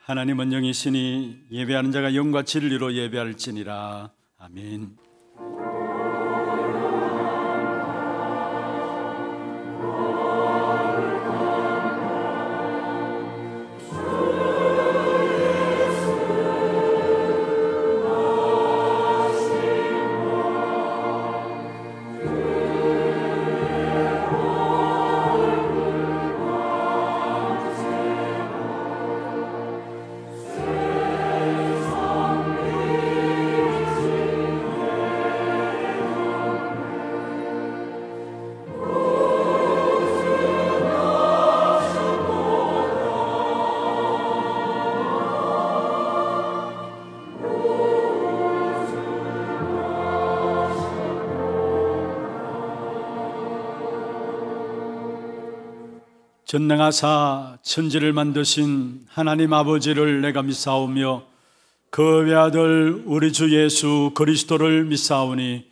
하나님은 영이시니 예배하는 자가 영과 진리로 예배할지니라. 아멘. 전능하사 천지를 만드신 하나님 아버지를 내가 믿사오며 그 외아들 우리 주 예수 그리스도를 믿사오니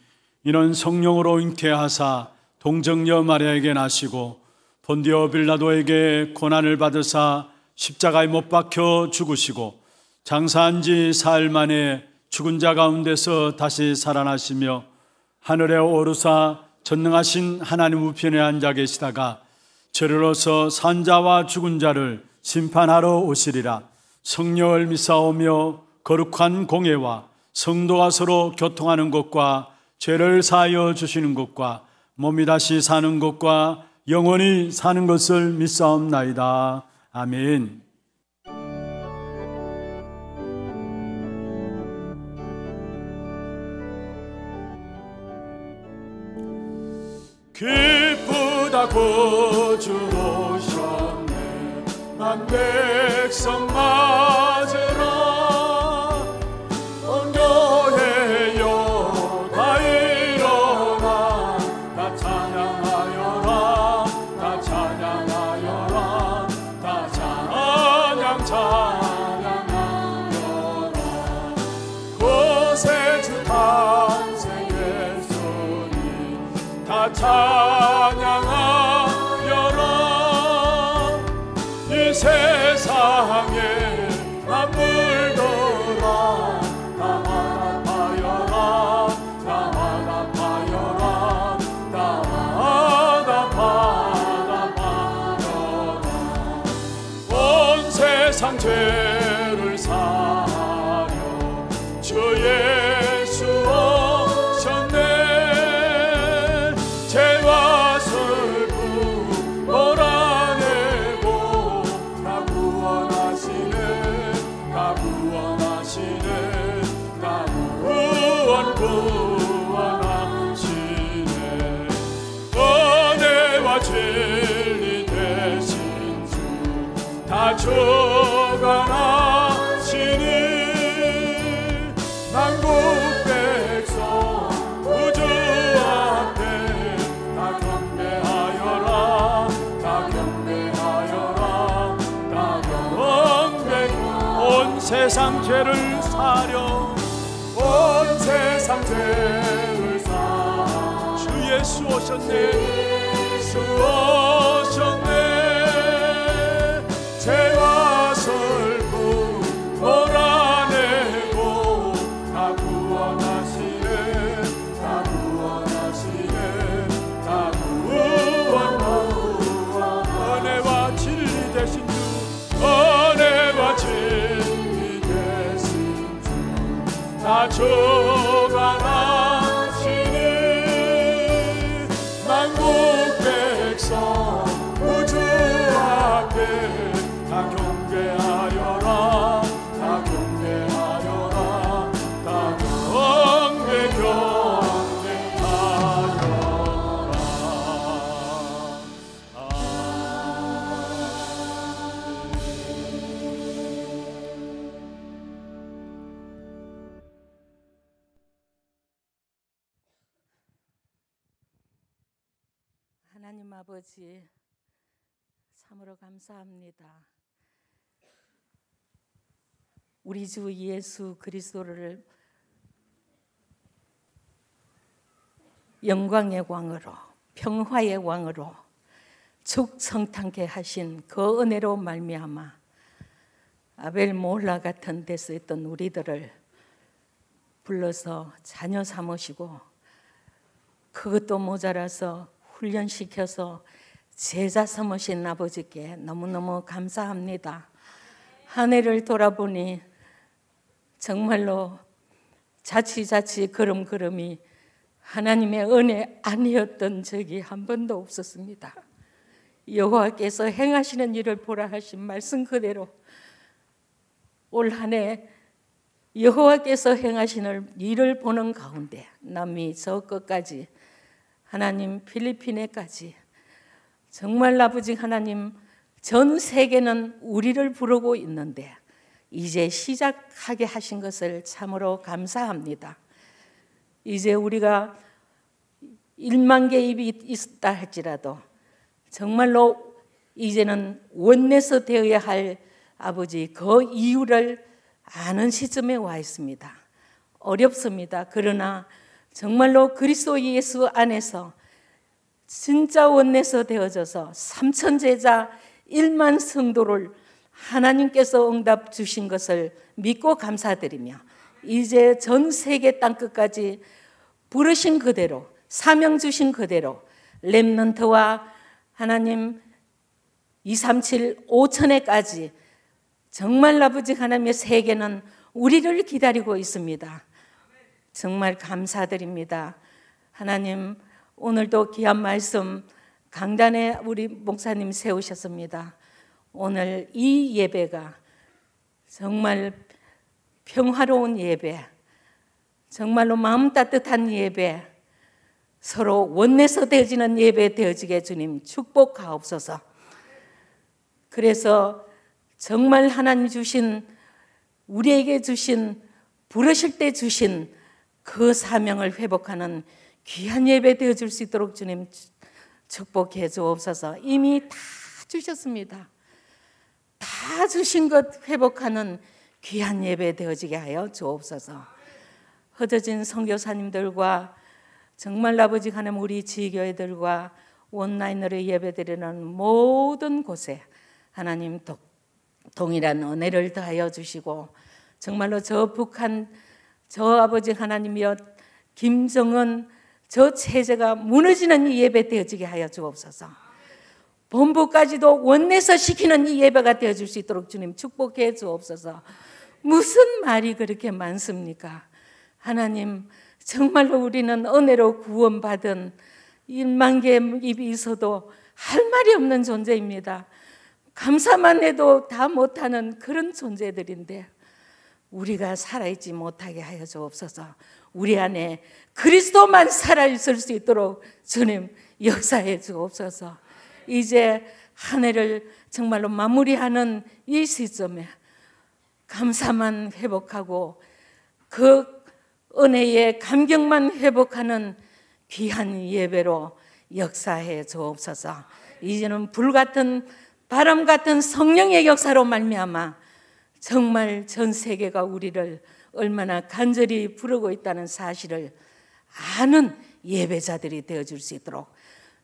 이는 성령으로 잉태하사 동정녀 마리아에게 나시고 본디오 빌라도에게 고난을 받으사 십자가에 못 박혀 죽으시고 장사한 지 사흘 만에 죽은 자 가운데서 다시 살아나시며 하늘에 오르사 전능하신 하나님 우편에 앉아 계시다가 저리로서 산자와 죽은 자를 심판하러 오시리라. 성령을 믿사오며 거룩한 공예와 성도가 서로 교통하는 것과 죄를 사하여 주시는 것과 몸이 다시 사는 것과 영원히 사는 것을 믿사옵나이다. 아멘. 기쁘다 구주 오셨네 만 백성 맞으라 온 교회여 다 일어나 다 찬양하여라 다 찬양하여라 다 찬양하여라 구세주 탄생했으니 다 찬양하여라 이 세상에 만물더라 다 화답하여라 다 화답하여라 다 화답하여라 온 세상 죄를 사하려 주 예수 오셨네 죄와 슬픔 몰아내고 다 구원하시네 다 구원하시네 다 구원하시네 은혜와 진리 되신 주 다 주관하시니 만국 백성 우주 앞에 다 경배하여라 다 경배하여라 다 경배 온 세상 죄를 사려 온 세상 죄를 사 주 예수 오셨네 주 오셨네 죄와 슬픔 몰아내고 다 구원하시네 다 구원하시네 다 은혜와 진리 되신 주 은혜와 진리 되신 주 다 주관하시니 만국 백성 우주 앞에 다 경배하여라 다 경배하여라 다 경배하여라 하나님 아버지 참으로 감사합니다. 우리 주 예수 그리스도를 영광의 왕으로 평화의 왕으로 죽성탄케 하신 그 은혜로 말미암아 아벨 몰라 같은 데서 있던 우리들을 불러서 자녀 삼으시고 그것도 모자라서 훈련시켜서 제자 삼으신 아버지께 너무너무 감사합니다. 한 해를 돌아보니 정말로 자치자치 걸음걸음이 하나님의 은혜 아니었던 적이 한 번도 없었습니다. 여호와께서 행하시는 일을 보라 하신 말씀 그대로 올 한 해 여호와께서 행하시는 일을 보는 가운데 남미 저 끝까지 하나님 필리핀에까지 정말 아버지 하나님 전 세계는 우리를 부르고 있는데 이제 시작하게 하신 것을 참으로 감사합니다. 이제 우리가 1만 개 입이 있다 할지라도 정말로 이제는 원내서 되어야 할 아버지 그 이유를 아는 시점에 와 있습니다. 어렵습니다. 그러나 정말로 그리스도 예수 안에서 진짜 원내서 되어져서 3천 제자 1만 성도를 하나님께서 응답 주신 것을 믿고 감사드리며 이제 전 세계 땅끝까지 부르신 그대로 사명 주신 그대로 렘넌트와 하나님 237 5천회까지 정말 아버지 하나님의 세계는 우리를 기다리고 있습니다. 정말 감사드립니다. 하나님 오늘도 귀한 말씀 강단에 우리 목사님 세우셨습니다. 오늘 이 예배가 정말 평화로운 예배, 정말로 마음 따뜻한 예배, 서로 원내서 되어지는 예배 되어지게 주님 축복하옵소서. 그래서 정말 하나님 주신 우리에게 주신 부르실 때 주신 그 사명을 회복하는 귀한 예배 되어줄 수 있도록 주님 축복해 주옵소서. 이미 다 주셨습니다. 다 주신 것 회복하는 귀한 예배 되어지게 하여 주옵소서. 흩어진 선교사님들과 정말 아버지 하나님 우리 지교회들과 온라인으로 예배드리는 모든 곳에 하나님 동일한 은혜를 더하여 주시고 정말로 저 북한 저 아버지 하나님이여 김정은 저 체제가 무너지는 이 예배 되어지게 하여 주옵소서. 본부까지도 원내서 시키는 이 예배가 되어줄 수 있도록 주님 축복해 주옵소서. 무슨 말이 그렇게 많습니까? 하나님 정말로 우리는 은혜로 구원받은 1만 개의 입이 있어도 할 말이 없는 존재입니다. 감사만 해도 다 못하는 그런 존재들인데 우리가 살아있지 못하게 하여 주옵소서. 우리 안에 그리스도만 살아있을 수 있도록 주님 역사해 주옵소서. 이제 한 해를 정말로 마무리하는 이 시점에 감사만 회복하고 그 은혜의 감격만 회복하는 귀한 예배로 역사해 주옵소서. 이제는 불같은 바람 같은 성령의 역사로 말미암아 정말 전 세계가 우리를 얼마나 간절히 부르고 있다는 사실을 아는 예배자들이 되어줄 수 있도록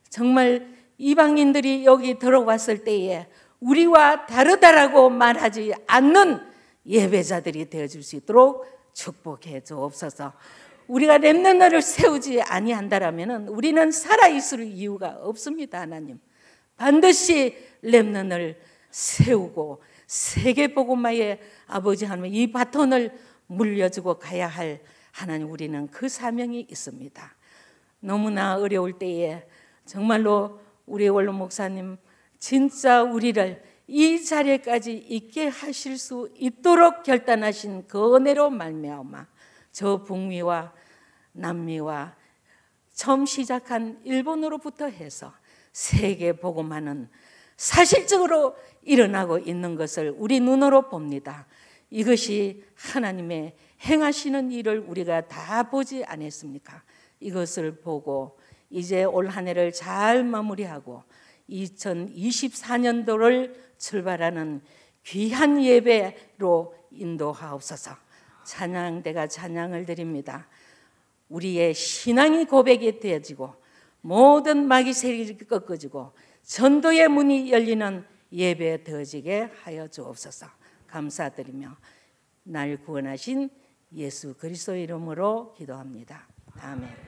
정말 이방인들이 여기 들어왔을 때에 우리와 다르다라고 말하지 않는 예배자들이 되어줄 수 있도록 축복해 주옵소서. 우리가 렘넌트를 세우지 아니한다라면 우리는 살아있을 이유가 없습니다. 하나님 반드시 렘넌트를 세우고 세계복음화의 아버지 하나님 이 바톤을 물려주고 가야 할 하나님 우리는 그 사명이 있습니다. 너무나 어려울 때에 정말로 우리 원로 목사님 진짜 우리를 이 자리까지 있게 하실 수 있도록 결단하신 그 은혜로 말미암아 저 북미와 남미와 처음 시작한 일본으로부터 해서 세계 복음화는 사실적으로 일어나고 있는 것을 우리 눈으로 봅니다. 이것이 하나님의 행하시는 일을 우리가 다 보지 않았습니까? 이것을 보고 이제 올 한 해를 잘 마무리하고 2024년도를 출발하는 귀한 예배로 인도하옵소서. 찬양대가 찬양을 드립니다. 우리의 신앙이 고백이 되어지고 모든 마귀 세력이 꺾어지고 전도의 문이 열리는 예배 되어지게 하여 주옵소서. 감사드리며 날 구원하신 예수 그리스도 이름으로 기도합니다. 아멘.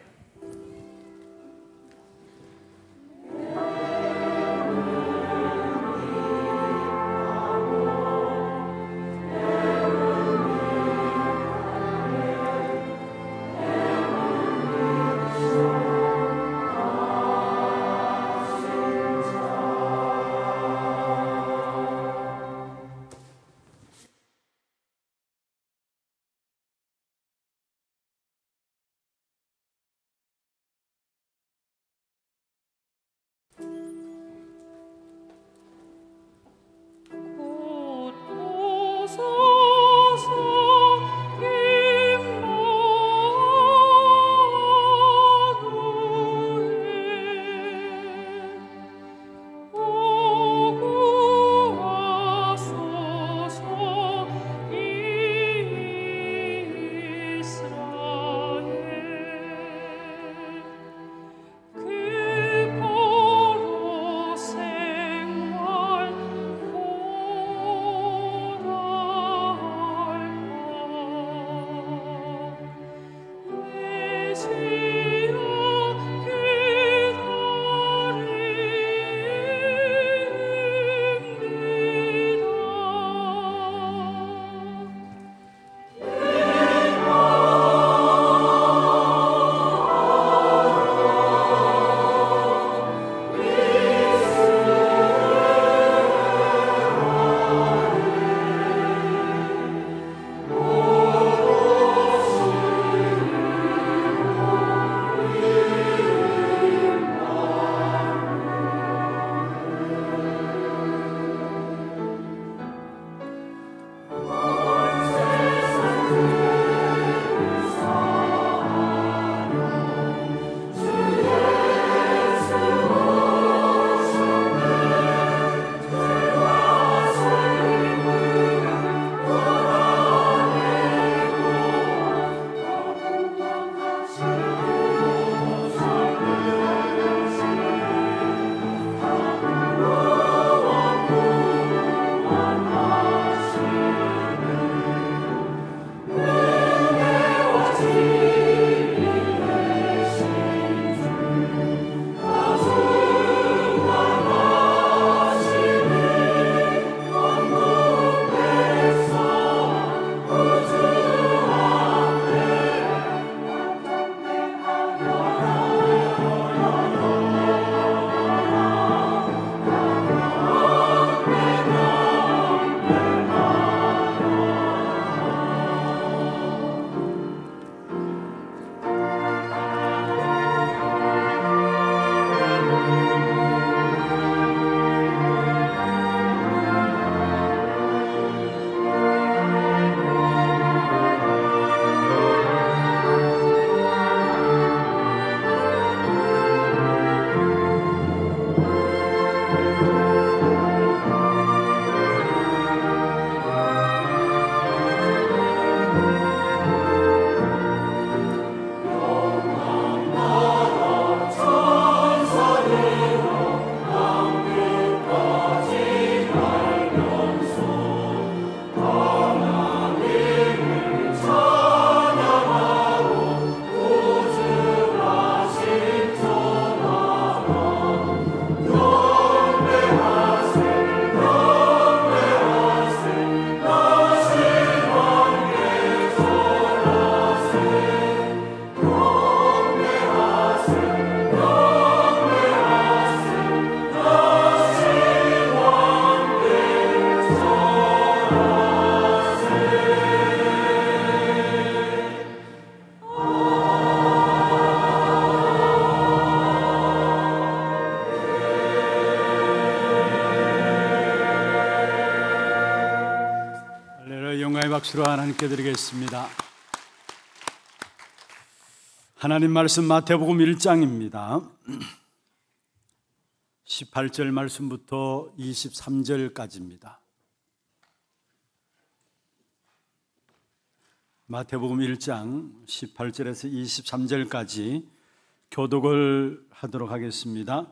박수로 하나님께 드리겠습니다. 하나님 말씀 마태복음 1장입니다. 18절 말씀부터 23절까지입니다. 마태복음 1장 18절에서 23절까지 교독을 하도록 하겠습니다.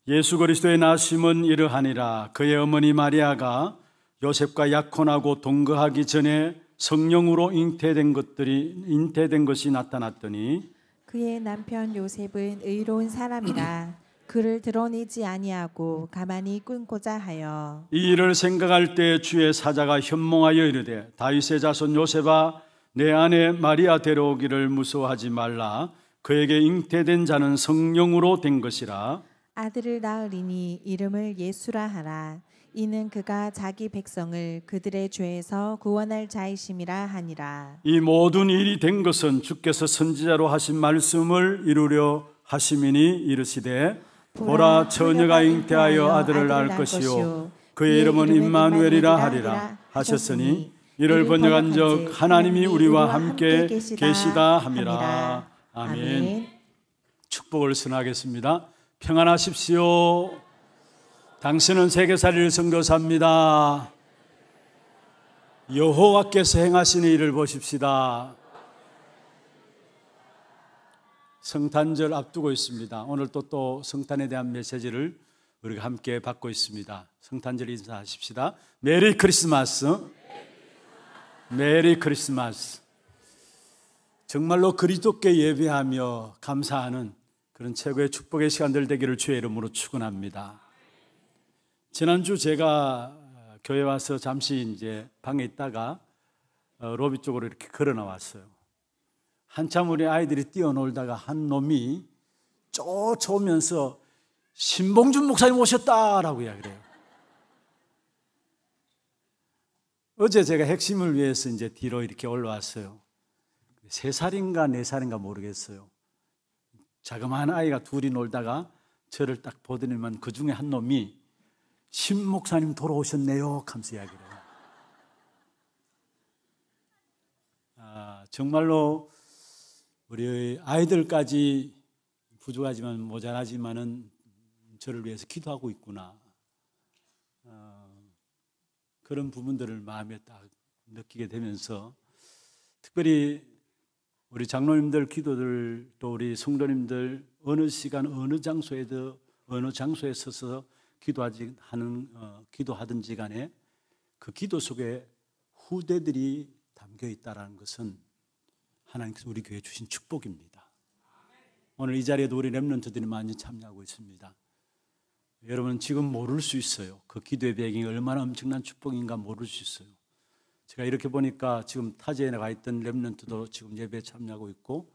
예수 그리스도의 나심은 이러하니라. 그의 어머니 마리아가 요셉과 약혼하고 동거하기 전에 성령으로 잉태된 것이 나타났더니 그의 남편 요셉은 의로운 사람이라 그를 드러내지 아니하고 가만히 끊고자 하여 이 일을 생각할 때 주의 사자가 현몽하여 이르되 다윗의 자손 요셉아 내 아내 마리아 데려오기를 무서워하지 말라. 그에게 잉태된 자는 성령으로 된 것이라. 아들을 낳으리니 이름을 예수라 하라. 이는 그가 자기 백성을 그들의 죄에서 구원할 자이심이라 하니라. 이 모든 일이 된 것은 주께서 선지자로 하신 말씀을 이루려 하심이니 이르시되 보라 처녀가 잉태하여 아들을 낳을 것이요 그의 이름은 임마누엘이라 하리라 하셨으니 이를 번역한즉 하나님이 우리와 함께 계시다 함이라. 아멘. 축복을 선하겠습니다. 평안하십시오. 당신은 세계살이를 선교사입니다. 여호와께서 행하시는 일을 보십시다. 성탄절 앞두고 있습니다. 오늘 또 성탄에 대한 메시지를 우리가 함께 받고 있습니다. 성탄절 인사하십시다. 메리 크리스마스. 메리 크리스마스. 정말로 그리스도께 예배하며 감사하는 그런 최고의 축복의 시간들 되기를 주의 이름으로 축원합니다. 지난주 제가 교회 와서 잠시 이제 방에 있다가 로비 쪽으로 이렇게 걸어 나왔어요. 한참 우리 아이들이 뛰어놀다가 한 놈이 쫓아오면서 신봉준 목사님 오셨다라고 이야기를 해요. 어제 제가 핵심을 위해서 이제 뒤로 이렇게 올라왔어요. 3살인가 4살인가 모르겠어요. 자그마한 아이가 둘이 놀다가 저를 딱 보더니만 그 중에 한 놈이 신 목사님 돌아오셨네요 하면서 이야기를 해요. 정말로 우리 아이들까지 부족하지만 모자라지만은 저를 위해서 기도하고 있구나. 그런 부분들을 마음에 딱 느끼게 되면서 특별히 우리 장로님들 기도들 또 우리 성도님들 어느 시간 어느 장소에 서서 기도하든지 간에 그 기도 속에 후대들이 담겨 있다는 것은 하나님께서 우리 교회에 주신 축복입니다. 오늘 이 자리에도 우리 렘넌트들이 많이 참여하고 있습니다. 여러분은 지금 모를 수 있어요. 그 기도의 배경이 얼마나 엄청난 축복인가 모를 수 있어요. 제가 이렇게 보니까 지금 타지에 나가 있던 렘넌트도 지금 예배에 참여하고 있고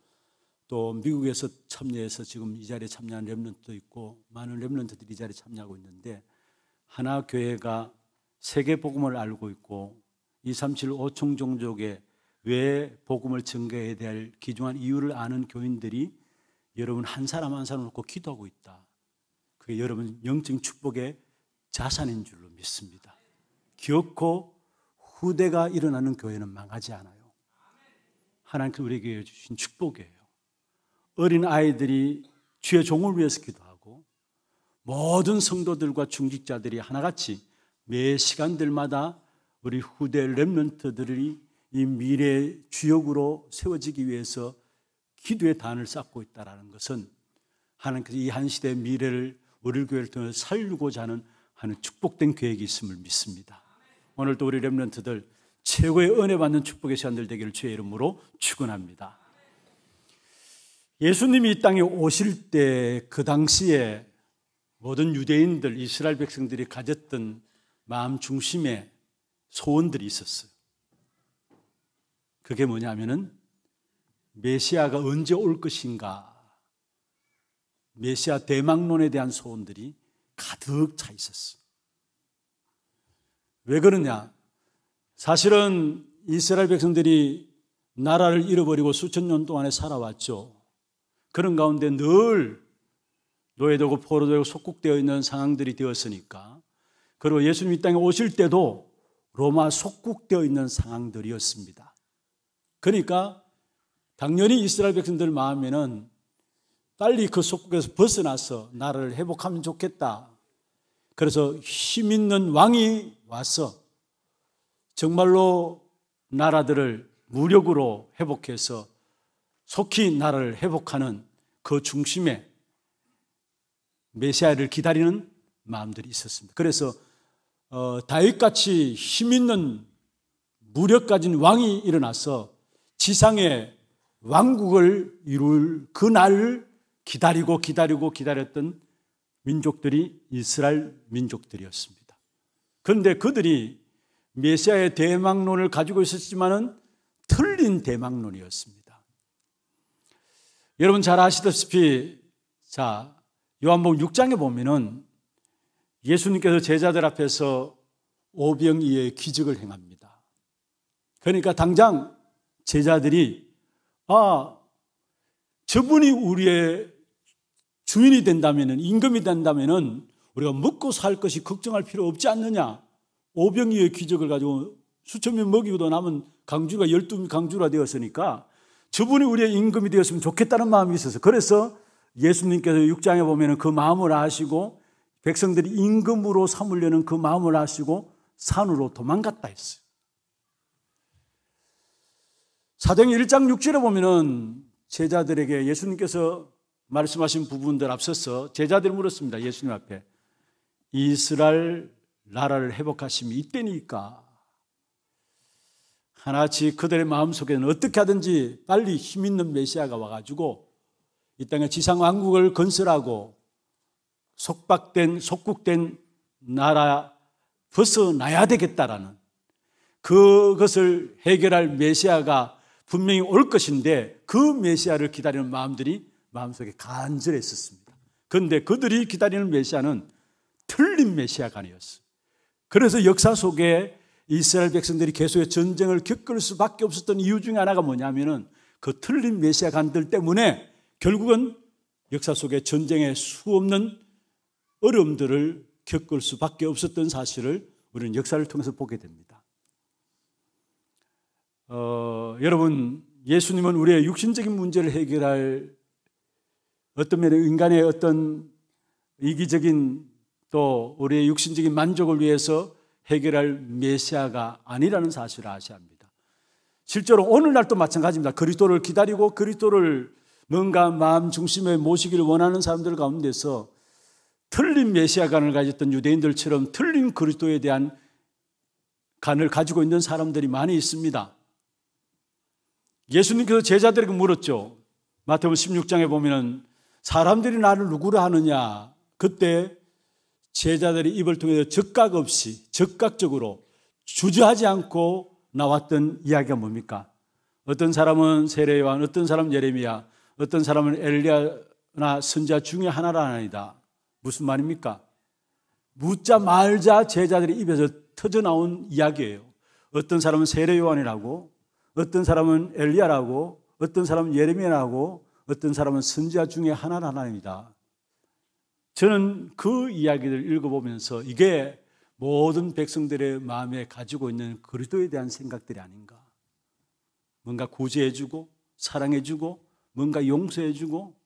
또 미국에서 참여해서 지금 이 자리에 참여한 렘넌트도 있고 많은 렘넌트들이 이 자리에 참여하고 있는데 하나 교회가 세계 복음을 알고 있고 237 5총 종족에 왜 복음을 증거해야 될 귀중한 이유를 아는 교인들이 여러분 한 사람 한 사람 놓고 기도하고 있다. 그게 여러분 영적 축복의 자산인 줄로 믿습니다. 기억고 후대가 일어나는 교회는 망하지 않아요. 하나님께서 우리 교회에 주신 축복이에요. 어린 아이들이 주의 종을 위해서 기도하고 모든 성도들과 중직자들이 하나같이 매 시간들마다 우리 후대 렘넌트들이 이 미래의 주역으로 세워지기 위해서 기도의 단을 쌓고 있다는 것은 하나님께서 이 한 시대의 미래를 우리 교회를 통해 살리고자 하는 축복된 계획이 있음을 믿습니다. 오늘도 우리 렘넌트들 최고의 은혜 받는 축복의 시간들 되기를 주의 이름으로 축원합니다. 예수님이 이 땅에 오실 때 그 당시에 모든 유대인들, 이스라엘 백성들이 가졌던 마음 중심에 소원들이 있었어요. 그게 뭐냐면은 메시아가 언제 올 것인가, 메시아 대망론에 대한 소원들이 가득 차 있었어요. 왜 그러냐? 사실은 이스라엘 백성들이 나라를 잃어버리고 수천 년 동안에 살아왔죠. 그런 가운데 늘 노예되고 포로되고 속국되어 있는 상황들이 되었으니까, 그리고 예수님 이 땅에 오실 때도 로마 속국되어 있는 상황들이었습니다. 그러니까 당연히 이스라엘 백성들 마음에는 빨리 그 속국에서 벗어나서 나라를 회복하면 좋겠다. 그래서 힘 있는 왕이 와서 정말로 나라들을 무력으로 회복해서 속히 나라를 회복하는 그 중심에 메시아를 기다리는 마음들이 있었습니다. 그래서 다윗같이 힘있는 무력 가진 왕이 일어나서 지상에 왕국을 이룰 그날을 기다렸던 민족들이 이스라엘 민족들이었습니다. 그런데 그들이 메시아의 대망론을 가지고 있었지만은 틀린 대망론이었습니다. 여러분 잘 아시다시피 요한복음 6장에 보면은 예수님께서 제자들 앞에서 오병이어의 기적을 행합니다. 그러니까 당장 제자들이 저분이 우리의 주인이 된다면은, 임금이 된다면은 우리가 먹고 살 것이 걱정할 필요 없지 않느냐. 오병이어의 기적을 가지고 수천 명 먹이고도 남은 강주가 12강주가 되었으니까 저분이 우리의 임금이 되었으면 좋겠다는 마음이 있어서, 그래서 예수님께서 6장에 보면은 그 마음을 아시고 백성들이 임금으로 삼으려는 그 마음을 아시고 산으로 도망갔다 했어요. 사도행전 1장 6절에 보면은 제자들에게 예수님께서 말씀하신 부분들 앞서서 제자들이 물었습니다. 예수님 앞에 이스라엘 나라를 회복하심이 이때니까. 하나씩 그들의 마음속에는 어떻게 하든지 빨리 힘있는 메시아가 와가지고 이 땅에 지상 왕국을 건설하고 속국된 나라 벗어나야 되겠다라는, 그것을 해결할 메시아가 분명히 올 것인데 그 메시아를 기다리는 마음들이 마음속에 간절했었습니다. 그런데 그들이 기다리는 메시아는 틀린 메시아가 아니었어요. 그래서 역사 속에 이스라엘 백성들이 계속의 전쟁을 겪을 수밖에 없었던 이유 중에 하나가 뭐냐면은 그 틀린 메시아관들 때문에 결국은 역사 속에 전쟁의 수없는 어려움들을 겪을 수밖에 없었던 사실을 우리는 역사를 통해서 보게 됩니다. 여러분, 예수님은 우리의 육신적인 문제를 해결할, 어떤 면에 인간의 어떤 이기적인 또 우리의 육신적인 만족을 위해서 해결할 메시아가 아니라는 사실을 아셔야 합니다. 실제로 오늘날도 마찬가지입니다. 그리스도를 기다리고 그리스도를 뭔가 마음 중심에 모시기를 원하는 사람들 가운데서 틀린 메시아관을 가졌던 유대인들처럼 틀린 그리스도에 대한 관을 가지고 있는 사람들이 많이 있습니다. 예수님께서 제자들에게 물었죠. 마태복음 16장에 보면 사람들이 나를 누구라 하느냐. 그때 제자들이 입을 통해서 즉각 없이 적극적으로 주저하지 않고 나왔던 이야기가 뭡니까? 어떤 사람은 세례요한, 어떤 사람은 예레미야, 어떤 사람은 엘리야나 선지자 중에 하나라나이다. 무슨 말입니까? 묻자 말자 제자들의 입에서 터져나온 이야기예요. 어떤 사람은 세례요한이라고, 어떤 사람은 엘리야라고, 어떤 사람은 예레미야라고, 어떤 사람은 선지자 중에 하나라나이다. 저는 그 이야기를 읽어보면서 이게 모든 백성들의 마음에 가지고 있는 그리스도에 대한 생각들이 아닌가. 뭔가 구제해주고 사랑해주고 뭔가 용서해주고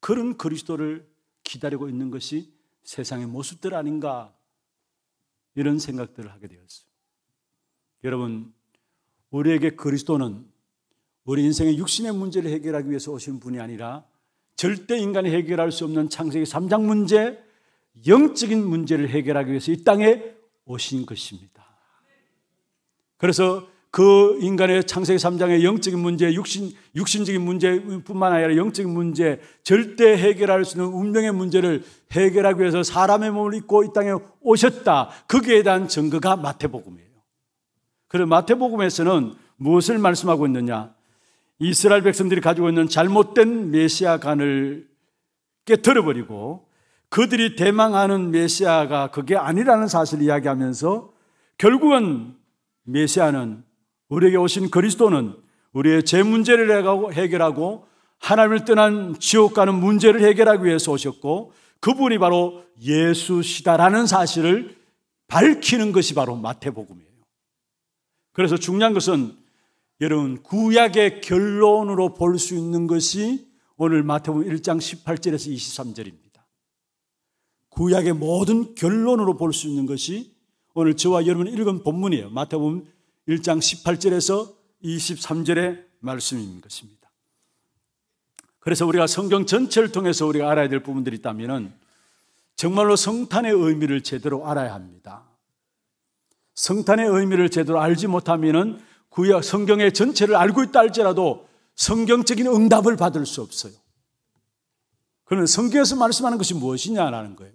그런 그리스도를 기다리고 있는 것이 세상의 모습들 아닌가, 이런 생각들을 하게 되었어요. 여러분, 우리에게 그리스도는 우리 인생의 육신의 문제를 해결하기 위해서 오신 분이 아니라 절대 인간이 해결할 수 없는 창세기 3장 문제, 영적인 문제를 해결하기 위해서 이 땅에 오신 것입니다. 그래서 그 인간의 창세기 3장의 영적인 문제, 육신적인 문제뿐만 아니라 영적인 문제, 절대 해결할 수 있는 운명의 문제를 해결하기 위해서 사람의 몸을 입고 이 땅에 오셨다. 거기에 대한 증거가 마태복음이에요. 그래서 마태복음에서는 무엇을 말씀하고 있느냐? 이스라엘 백성들이 가지고 있는 잘못된 메시아관을 깨트려버리고 그들이 대망하는 메시아가 그게 아니라는 사실을 이야기하면서 결국은 메시아는, 우리에게 오신 그리스도는 우리의 죄 문제를 해결하고 하나님을 떠난 지옥 가는 문제를 해결하기 위해서 오셨고 그분이 바로 예수시다라는 사실을 밝히는 것이 바로 마태복음이에요. 그래서 중요한 것은 여러분, 구약의 결론으로 볼 수 있는 것이 오늘 마태복음 1장 18절에서 23절입니다. 구약의 모든 결론으로 볼 수 있는 것이 오늘 저와 여러분이 읽은 본문이에요. 마태복음 1장 18절에서 23절의 말씀인 것입니다. 그래서 우리가 성경 전체를 통해서 우리가 알아야 될 부분들이 있다면 정말로 성탄의 의미를 제대로 알아야 합니다. 성탄의 의미를 제대로 알지 못하면은 구약 성경의 전체를 알고 있다 할지라도 성경적인 응답을 받을 수 없어요. 그러면 성경에서 말씀하는 것이 무엇이냐라는 거예요.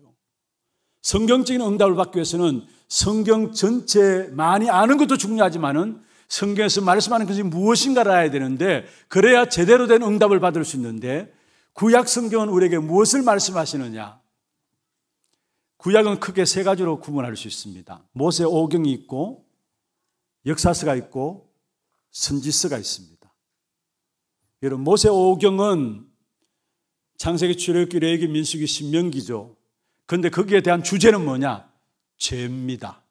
성경적인 응답을 받기 위해서는 성경 전체 많이 아는 것도 중요하지만은 성경에서 말씀하는 것이 무엇인가를 알아야 되는데, 그래야 제대로 된 응답을 받을 수 있는데, 구약 성경은 우리에게 무엇을 말씀하시느냐? 구약은 크게 세 가지로 구분할 수 있습니다. 모세 오경이 있고, 역사서가 있고, 선지서가 있습니다. 여러분, 모세 오경은 창세기, 출애굽기, 레위기, 민수기, 신명기죠. 그런데 거기에 대한 주제는 뭐냐? 죄입니다.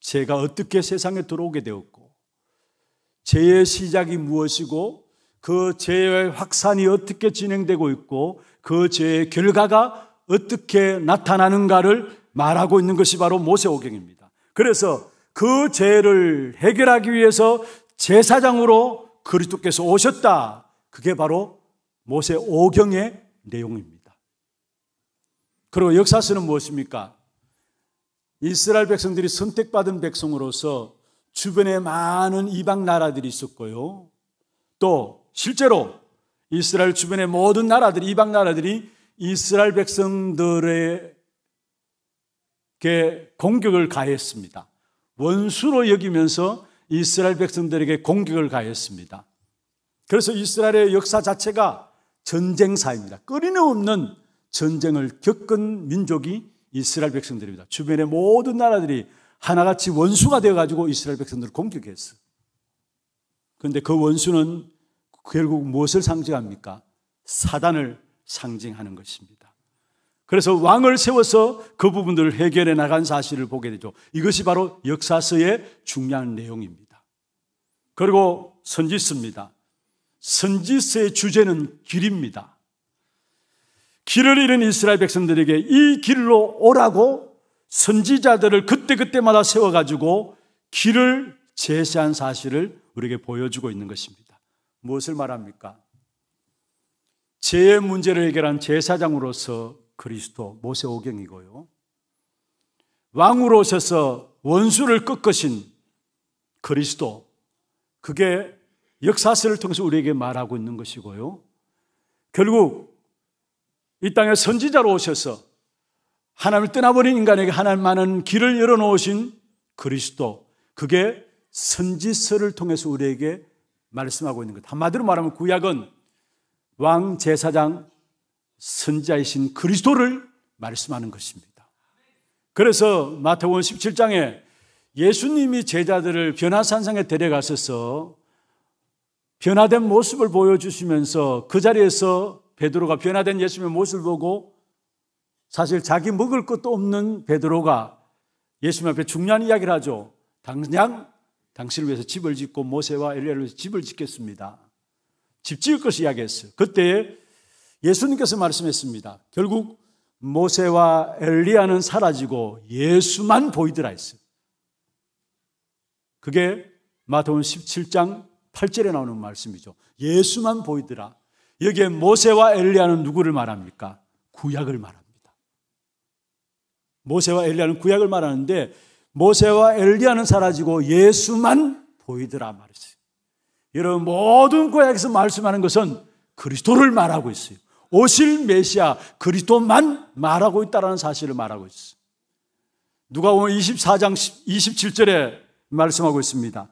죄가 어떻게 세상에 들어오게 되었고, 죄의 시작이 무엇이고, 그 죄의 확산이 어떻게 진행되고 있고, 그 죄의 결과가 어떻게 나타나는가를 말하고 있는 것이 바로 모세오경입니다. 그래서 그 죄를 해결하기 위해서 제사장으로 그리스도께서 오셨다. 그게 바로 모세오경의 내용입니다. 그리고 역사서는 무엇입니까? 이스라엘 백성들이 선택받은 백성으로서 주변에 많은 이방 나라들이 있었고요. 또 실제로 이스라엘 주변의 모든 나라들이, 이방 나라들이 이스라엘 백성들에게 공격을 가했습니다. 원수로 여기면서 이스라엘 백성들에게 공격을 가했습니다. 그래서 이스라엘의 역사 자체가 전쟁사입니다. 끊임없는 전쟁을 겪은 민족이 이스라엘 백성들입니다. 주변의 모든 나라들이 하나같이 원수가 되어가지고 이스라엘 백성들을 공격했어요. 그런데 그 원수는 결국 무엇을 상징합니까? 사단을 상징하는 것입니다. 그래서 왕을 세워서 그 부분들을 해결해 나간 사실을 보게 되죠. 이것이 바로 역사서의 중요한 내용입니다. 그리고 선지서입니다. 선지서의 주제는 길입니다. 길을 잃은 이스라엘 백성들에게 이 길로 오라고 선지자들을 그때그때마다 세워가지고 길을 제시한 사실을 우리에게 보여주고 있는 것입니다. 무엇을 말합니까? 죄의 문제를 해결한 제사장으로서 그리스도 모세오경이고요. 왕으로 오셔서 원수를 꺾으신 그리스도, 그게 역사서를 통해서 우리에게 말하고 있는 것이고요. 결국 이 땅에 선지자로 오셔서 하나님을 떠나버린 인간에게 하나님만은 길을 열어놓으신 그리스도, 그게 선지서를 통해서 우리에게 말씀하고 있는 것. 한마디로 말하면 구약은 왕, 제사장, 선지자이신 그리스도를 말씀하는 것입니다. 그래서 마태복음 17장에 예수님이 제자들을 변화산상에 데려가셔서 변화된 모습을 보여주시면서 그 자리에서 베드로가 변화된 예수님의 모습을 보고 사실 자기 먹을 것도 없는 베드로가 예수님 앞에 중요한 이야기를 하죠. 당장 당신을 위해서 집을 짓고 모세와 엘리야를 위해서 집을 짓겠습니다. 집 지을 것을 이야기했어요. 그때 예수님께서 말씀했습니다. 결국 모세와 엘리야는 사라지고 예수만 보이더라 했어요. 그게 마태복음 17장 8절에 나오는 말씀이죠. 예수만 보이더라. 여기에 모세와 엘리야는 누구를 말합니까? 구약을 말합니다. 모세와 엘리야는 구약을 말하는데 모세와 엘리야는 사라지고 예수만 보이더라 말했어요. 여러분, 모든 구약에서 말씀하는 것은 그리스도를 말하고 있어요. 오실 메시아 그리스도만 말하고 있다는 사실을 말하고 있어요. 누가복음 24장 27절에 말씀하고 있습니다.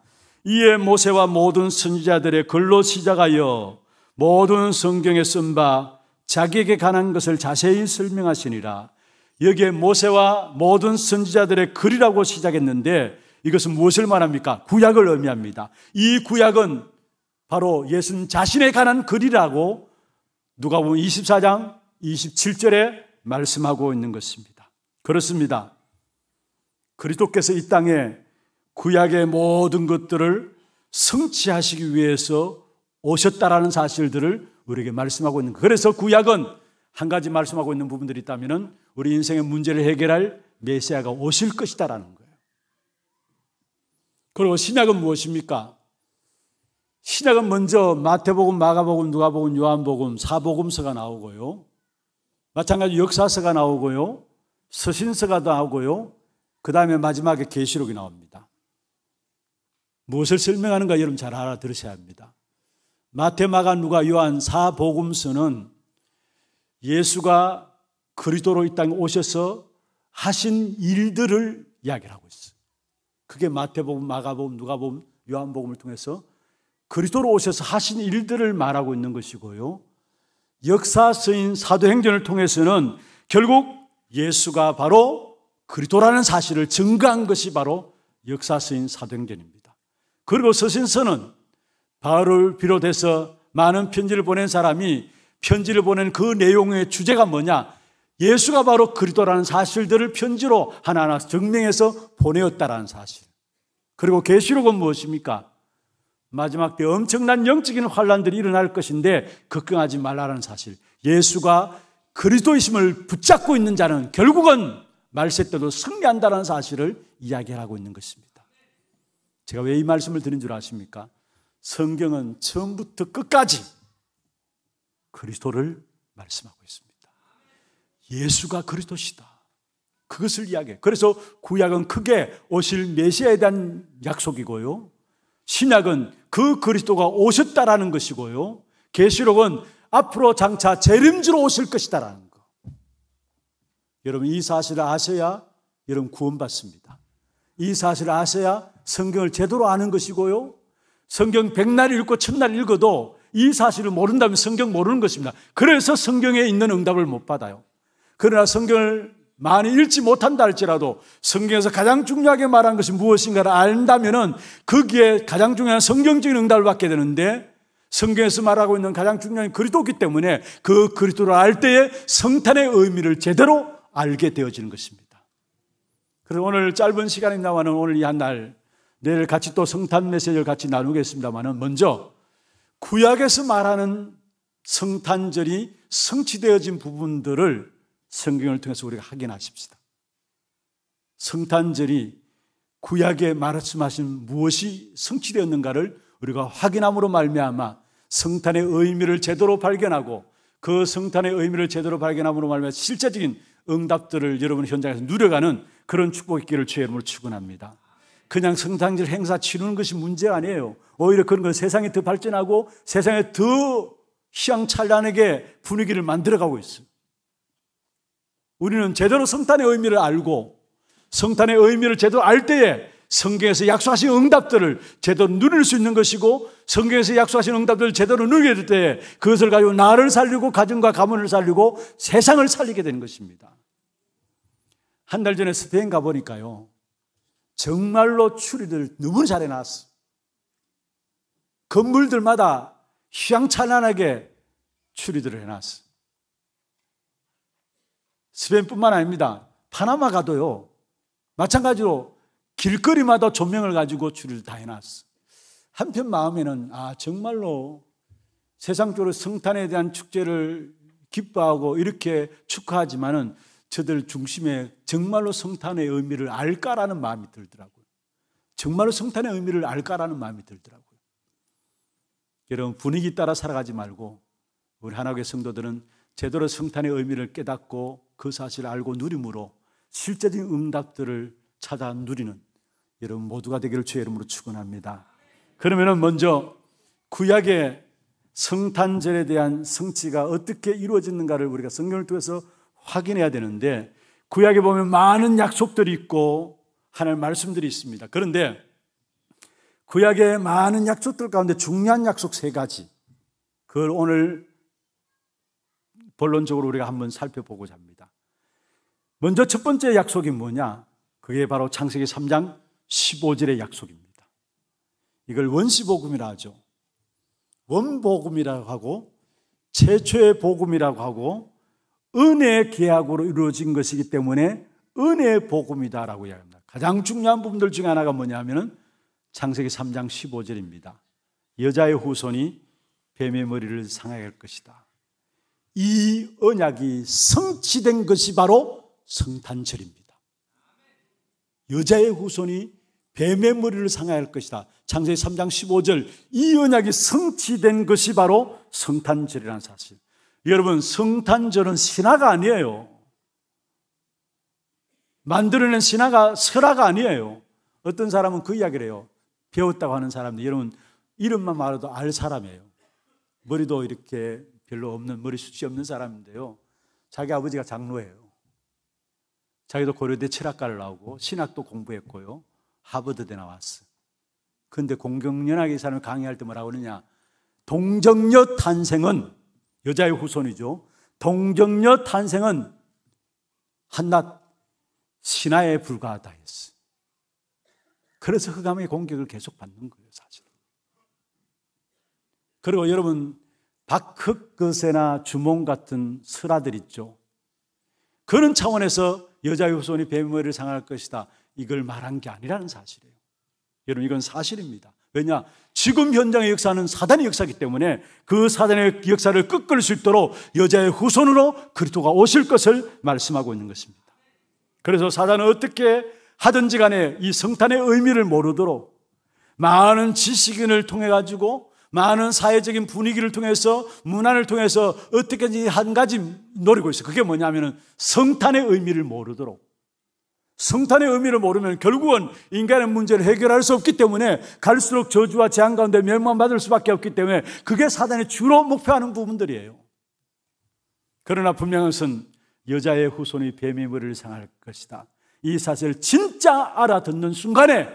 이에 모세와 모든 선지자들의 글로 시작하여 모든 성경에 쓴 바 자기에게 관한 것을 자세히 설명하시니라. 여기에 모세와 모든 선지자들의 글이라고 시작했는데 이것은 무엇을 말합니까? 구약을 의미합니다. 이 구약은 바로 예수님 자신에 관한 글이라고 누가복음 24장 27절에 말씀하고 있는 것입니다. 그렇습니다. 그리스도께서 이 땅에 구약의 모든 것들을 성취하시기 위해서 오셨다라는 사실들을 우리에게 말씀하고 있는 거예요. 그래서 구약은 한 가지 말씀하고 있는 부분들이 있다면 우리 인생의 문제를 해결할 메시아가 오실 것이다라는 거예요. 그리고 신약은 무엇입니까? 신약은 먼저 마태복음, 마가복음, 누가복음, 요한복음, 사복음서가 나오고요. 마찬가지로 역사서가 나오고요. 서신서가 나오고요. 그 다음에 마지막에 계시록이 나옵니다. 무엇을 설명하는가 여러분 잘 알아들으셔야 합니다. 마태, 마가, 누가, 요한 4복음서는 예수가 그리스도로 이 땅에 오셔서 하신 일들을 이야기를 하고 있어요. 그게 마태복음, 마가복음, 누가복음, 요한복음을 통해서 그리스도로 오셔서 하신 일들을 말하고 있는 것이고요. 역사서인 사도행전을 통해서는 결국 예수가 바로 그리스도라는 사실을 증거한 것이 바로 역사서인 사도행전입니다. 그리고 서신서는 바울을 비롯해서 많은 편지를 보낸 사람이 편지를 보낸 그 내용의 주제가 뭐냐? 예수가 바로 그리스도라는 사실들을 편지로 하나하나 증명해서 보내었다라는 사실. 그리고 계시록은 무엇입니까? 마지막 때 엄청난 영적인 환란들이 일어날 것인데 걱정하지 말라는 사실. 예수가 그리스도이심을 붙잡고 있는 자는 결국은 말세 때도 승리한다는 사실을 이야기하고 있는 것입니다. 제가 왜 이 말씀을 드린 줄 아십니까? 성경은 처음부터 끝까지 그리스도를 말씀하고 있습니다. 예수가 그리스도시다. 그것을 이야기해요. 그래서 구약은 크게 오실 메시아에 대한 약속이고요. 신약은 그 그리스도가 오셨다라는 것이고요. 계시록은 앞으로 장차 재림주로 오실 것이다라는 거. 여러분 이 사실을 아셔야 여러분 구원받습니다. 이 사실을 아셔야 성경을 제대로 아는 것이고요. 성경 100날 읽고 1000날 읽어도 이 사실을 모른다면 성경 모르는 것입니다. 그래서 성경에 있는 응답을 못 받아요. 그러나 성경을 많이 읽지 못한다 할지라도 성경에서 가장 중요하게 말한 것이 무엇인가를 안다면은 거기에 가장 중요한 성경적인 응답을 받게 되는데 성경에서 말하고 있는 가장 중요한 그리스도이기 때문에 그 그리스도를 알 때에 성탄의 의미를 제대로 알게 되어지는 것입니다. 그래서 오늘 짧은 시간이 나와는 오늘 이 한 날 내일 같이 또 성탄 메시지를 같이 나누겠습니다만은 먼저 구약에서 말하는 성탄절이 성취되어진 부분들을 성경을 통해서 우리가 확인하십시다. 성탄절이 구약에 말씀하신 무엇이 성취되었는가를 우리가 확인함으로 말미암아 성탄의 의미를 제대로 발견하고 그 성탄의 의미를 제대로 발견함으로 말미암아 실제적인 응답들을 여러분 현장에서 누려가는 그런 축복의 길을 주의 이름으로 축원합니다. 그냥 성탄절 행사 치르는 것이 문제가 아니에요. 오히려 그런 건 세상이 더 발전하고 세상에 더 희망찬란하게 분위기를 만들어가고 있어요. 우리는 제대로 성탄의 의미를 알고 성탄의 의미를 제대로 알 때에 성경에서 약속하신 응답들을 제대로 누릴 수 있는 것이고 성경에서 약속하신 응답들을 제대로 누리게 될 때에 그것을 가지고 나를 살리고 가정과 가문을 살리고 세상을 살리게 되는 것입니다. 한 달 전에 스페인 가보니까요. 정말로 추리들 너무 잘 해놨어. 건물들마다 휘황찬란하게 추리들을 해놨어. 스페인뿐만 아닙니다. 파나마 가도요. 마찬가지로 길거리마다 조명을 가지고 추리를 다 해놨어. 한편 마음에는 정말로 세상적으로 성탄에 대한 축제를 기뻐하고 이렇게 축하하지만은 저들 중심에 정말로 성탄의 의미를 알까라는 마음이 들더라고요. 정말로 성탄의 의미를 알까라는 마음이 들더라고요. 여러분 분위기 따라 살아가지 말고 우리 하나교회 성도들은 제대로 성탄의 의미를 깨닫고 그 사실을 알고 누림으로 실제적인 응답들을 찾아 누리는 여러분 모두가 되기를 주의 이름으로 축원합니다. 그러면은 먼저 구약의 성탄절에 대한 성취가 어떻게 이루어졌는가를 우리가 성경을 통해서 확인해야 되는데 구약에 보면 많은 약속들이 있고 하나님의 말씀들이 있습니다. 그런데 구약의 많은 약속들 가운데 중요한 약속 3가지 그걸 오늘 본론적으로 우리가 한번 살펴보고자 합니다. 먼저 첫 번째 약속이 뭐냐? 그게 바로 창세기 3장 15절의 약속입니다. 이걸 원시복음이라 하죠. 원복음이라고 하고 최초의 복음이라고 하고 은혜의 계약으로 이루어진 것이기 때문에 은혜의 복음이다라고 이야기합니다. 가장 중요한 부분들 중에 하나가 뭐냐면은 창세기 3장 15절입니다. 여자의 후손이 뱀의 머리를 상하게 할 것이다. 이 언약이 성취된 것이 바로 성탄절입니다. 여자의 후손이 뱀의 머리를 상하게 할 것이다. 창세기 3장 15절 이 언약이 성취된 것이 바로 성탄절이라는 사실. 여러분 성탄절은 신화가 아니에요. 만들어낸 신화가 설화가 아니에요. 어떤 사람은 그 이야기를 해요. 배웠다고 하는 사람들, 여러분 이름만 말해도 알 사람이에요. 머리도 이렇게 별로 없는, 머리숱이 없는 사람인데요, 자기 아버지가 장로예요. 자기도 고려대 철학과를 나오고 신학도 공부했고요, 하버드대 나왔어. 그런데 공경연합의 사람을 강의할 때 뭐라고 그러냐, 동정녀 탄생은, 여자의 후손이죠, 동정녀 탄생은 한낱 신화에 불과하다 했어. 그래서 흑암의 공격을 계속 받는 거예요, 사실. 그리고 여러분, 박흑거세나 주몽 같은 설화들 있죠. 그런 차원에서 여자의 후손이 뱀의 머리를 상할 것이다, 이걸 말한 게 아니라는 사실이에요. 여러분, 이건 사실입니다. 왜냐? 지금 현장의 역사는 사단의 역사이기 때문에 그 사단의 역사를 꺾을 수 있도록 여자의 후손으로 그리스도가 오실 것을 말씀하고 있는 것입니다. 그래서 사단은 어떻게 하든지 간에 이 성탄의 의미를 모르도록 많은 지식인을 통해 가지고, 많은 사회적인 분위기를 통해서, 문화를 통해서 어떻게든지 한 가지 노리고 있어요. 그게 뭐냐면은 성탄의 의미를 모르도록. 성탄의 의미를 모르면 결국은 인간의 문제를 해결할 수 없기 때문에 갈수록 저주와 재앙 가운데 멸망받을 수밖에 없기 때문에 그게 사단이 주로 목표하는 부분들이에요. 그러나 분명한 것은 여자의 후손이 뱀의 머리를 상할 것이다, 이 사실을 진짜 알아듣는 순간에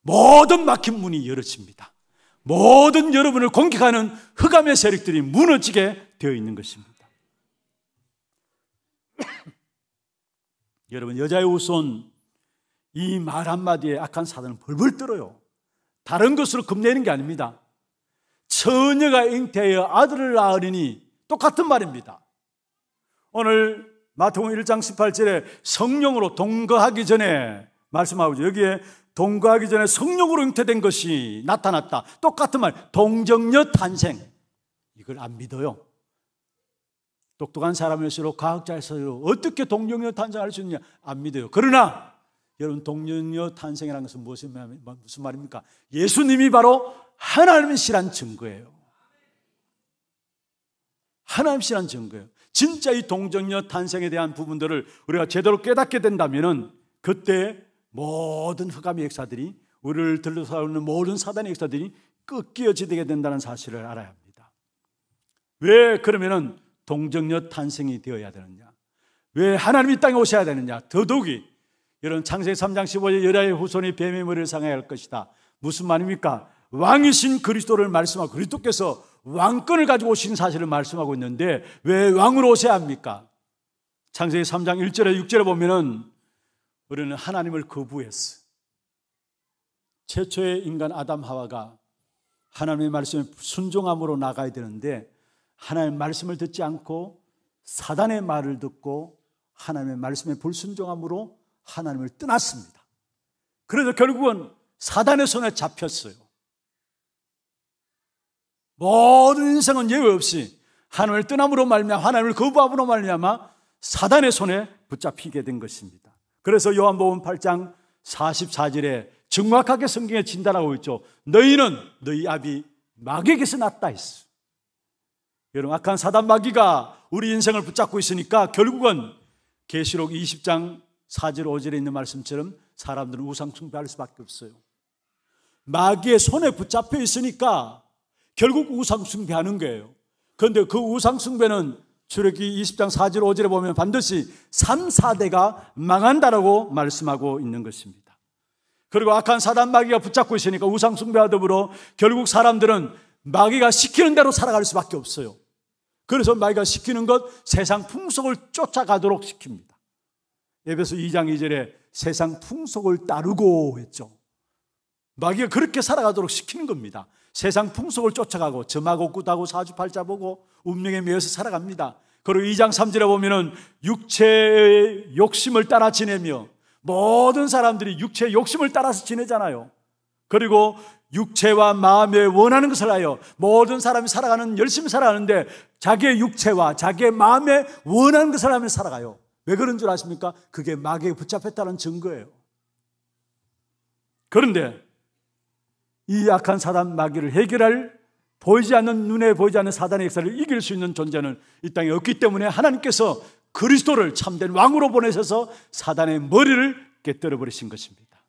모든 막힌 문이 열어집니다. 모든 여러분을 공격하는 흑암의 세력들이 무너지게 되어 있는 것입니다. 여러분, 여자의 후손, 이 말 한마디에 악한 사단은 벌벌 떨어요. 다른 것으로 겁내는 게 아닙니다. 처녀가 잉태하여 아들을 낳으리니, 똑같은 말입니다. 오늘 마태복음 1장 18절에 성령으로 동거하기 전에 말씀하고 있죠. 여기에 동거하기 전에 성령으로 잉태된 것이 나타났다, 똑같은 말, 동정녀 탄생. 이걸 안 믿어요. 똑똑한 사람일수록, 과학자일수록 어떻게 동정녀 탄생할 수 있느냐, 안 믿어요. 그러나 여러분, 동정녀 탄생이라는 것은 무슨 말입니까? 예수님이 바로 하나님이시란 증거예요. 하나님이시란 증거예요. 진짜 이 동정녀 탄생에 대한 부분들을 우리가 제대로 깨닫게 된다면 그때 모든 흑암의 역사들이, 우리를 둘러싸는 모든 사단의 역사들이 꺾여지게 된다는 사실을 알아야 합니다. 왜 그러면은 동정녀 탄생이 되어야 되느냐, 왜 하나님이 땅에 오셔야 되느냐, 더더욱이 여러분 창세기 3장 15절 여자의 후손이 뱀의 머리를 상하게 할 것이다, 무슨 말입니까? 왕이신 그리스도를 말씀하고 그리스도께서 왕권을 가지고 오신 사실을 말씀하고 있는데 왜 왕으로 오셔야 합니까? 창세기 3장 1절에 6절에 보면은 우리는 하나님을 거부했어. 최초의 인간 아담 하와가 하나님의 말씀에 순종함으로 나가야 되는데 하나님의 말씀을 듣지 않고 사단의 말을 듣고 하나님의 말씀에 불순종함으로 하나님을 떠났습니다. 그래서 결국은 사단의 손에 잡혔어요. 모든 인생은 예외 없이 하나님을 떠남으로 말미암아, 하나님을 거부함으로 말미암아 사단의 손에 붙잡히게 된 것입니다. 그래서 요한복음 8장 44절에 정확하게 성경에 진단하고 있죠. 너희는 너희 아비 마귀에게서 났다 했어. 여러분, 악한 사단 마귀가 우리 인생을 붙잡고 있으니까 결국은 계시록 20장 4절 5절에 있는 말씀처럼 사람들은 우상 숭배할 수밖에 없어요. 마귀의 손에 붙잡혀 있으니까 결국 우상 숭배하는 거예요. 그런데 그 우상 숭배는 출애굽기 20장 4절 5절에 보면 반드시 3, 4대가 망한다라고 말씀하고 있는 것입니다. 그리고 악한 사단 마귀가 붙잡고 있으니까 우상 숭배와 더불어 결국 사람들은 마귀가 시키는 대로 살아갈 수밖에 없어요. 그래서 마귀가 시키는 것, 세상 풍속을 쫓아가도록 시킵니다. 에베소 2장 2절에 세상 풍속을 따르고 했죠. 마귀가 그렇게 살아가도록 시키는 겁니다. 세상 풍속을 쫓아가고 점하고 굿하고 사주팔자 보고 운명에 매여서 살아갑니다. 그리고 2장 3절에 보면은 육체의 욕심을 따라 지내며, 모든 사람들이 육체의 욕심을 따라서 지내잖아요. 그리고 육체와 마음에 원하는 것을 하여 모든 사람이 살아가는, 열심히 살아가는데 자기의 육체와 자기의 마음에 원하는 것을 하며 살아가요. 왜 그런 줄 아십니까? 그게 마귀에 붙잡혔다는 증거예요. 그런데 이 악한 사단 마귀를 해결할, 보이지 않는, 눈에 보이지 않는 사단의 역사를 이길 수 있는 존재는 이 땅에 없기 때문에 하나님께서 그리스도를 참된 왕으로 보내셔서 사단의 머리를 깨뜨려 버리신 것입니다.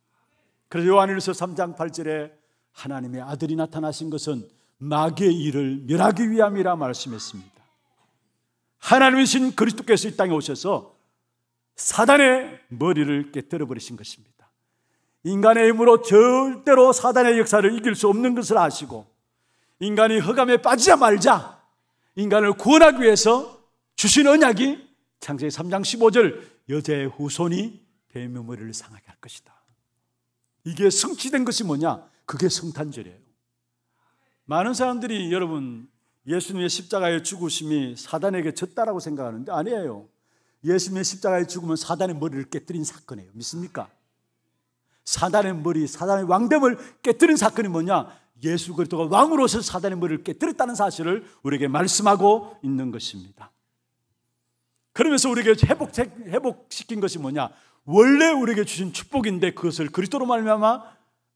그래서 요한일서 3장 8절에 하나님의 아들이 나타나신 것은 마귀의 일을 멸하기 위함이라 말씀했습니다. 하나님이신 그리스도께서 이 땅에 오셔서 사단의 머리를 깨뜨려 버리신 것입니다. 인간의 힘으로 절대로 사단의 역사를 이길 수 없는 것을 아시고 인간이 흑암에 빠지자 말자 인간을 구원하기 위해서 주신 언약이 창세기 3장 15절 여자의 후손이 뱀의 머리를 상하게 할 것이다. 이게 성취된 것이 뭐냐? 그게 성탄절이에요. 많은 사람들이 여러분 예수님의 십자가의 죽으심이 사단에게 졌다라고 생각하는데 아니에요. 예수님의 십자가의 죽음은 사단의 머리를 깨뜨린 사건이에요. 믿습니까? 사단의 머리, 사단의 왕됨을 깨뜨린 사건이 뭐냐? 예수 그리스도가 왕으로서 사단의 머리를 깨뜨렸다는 사실을 우리에게 말씀하고 있는 것입니다. 그러면서 우리에게 회복시킨 것이 뭐냐? 원래 우리에게 주신 축복인데 그것을 그리스도로 말미암아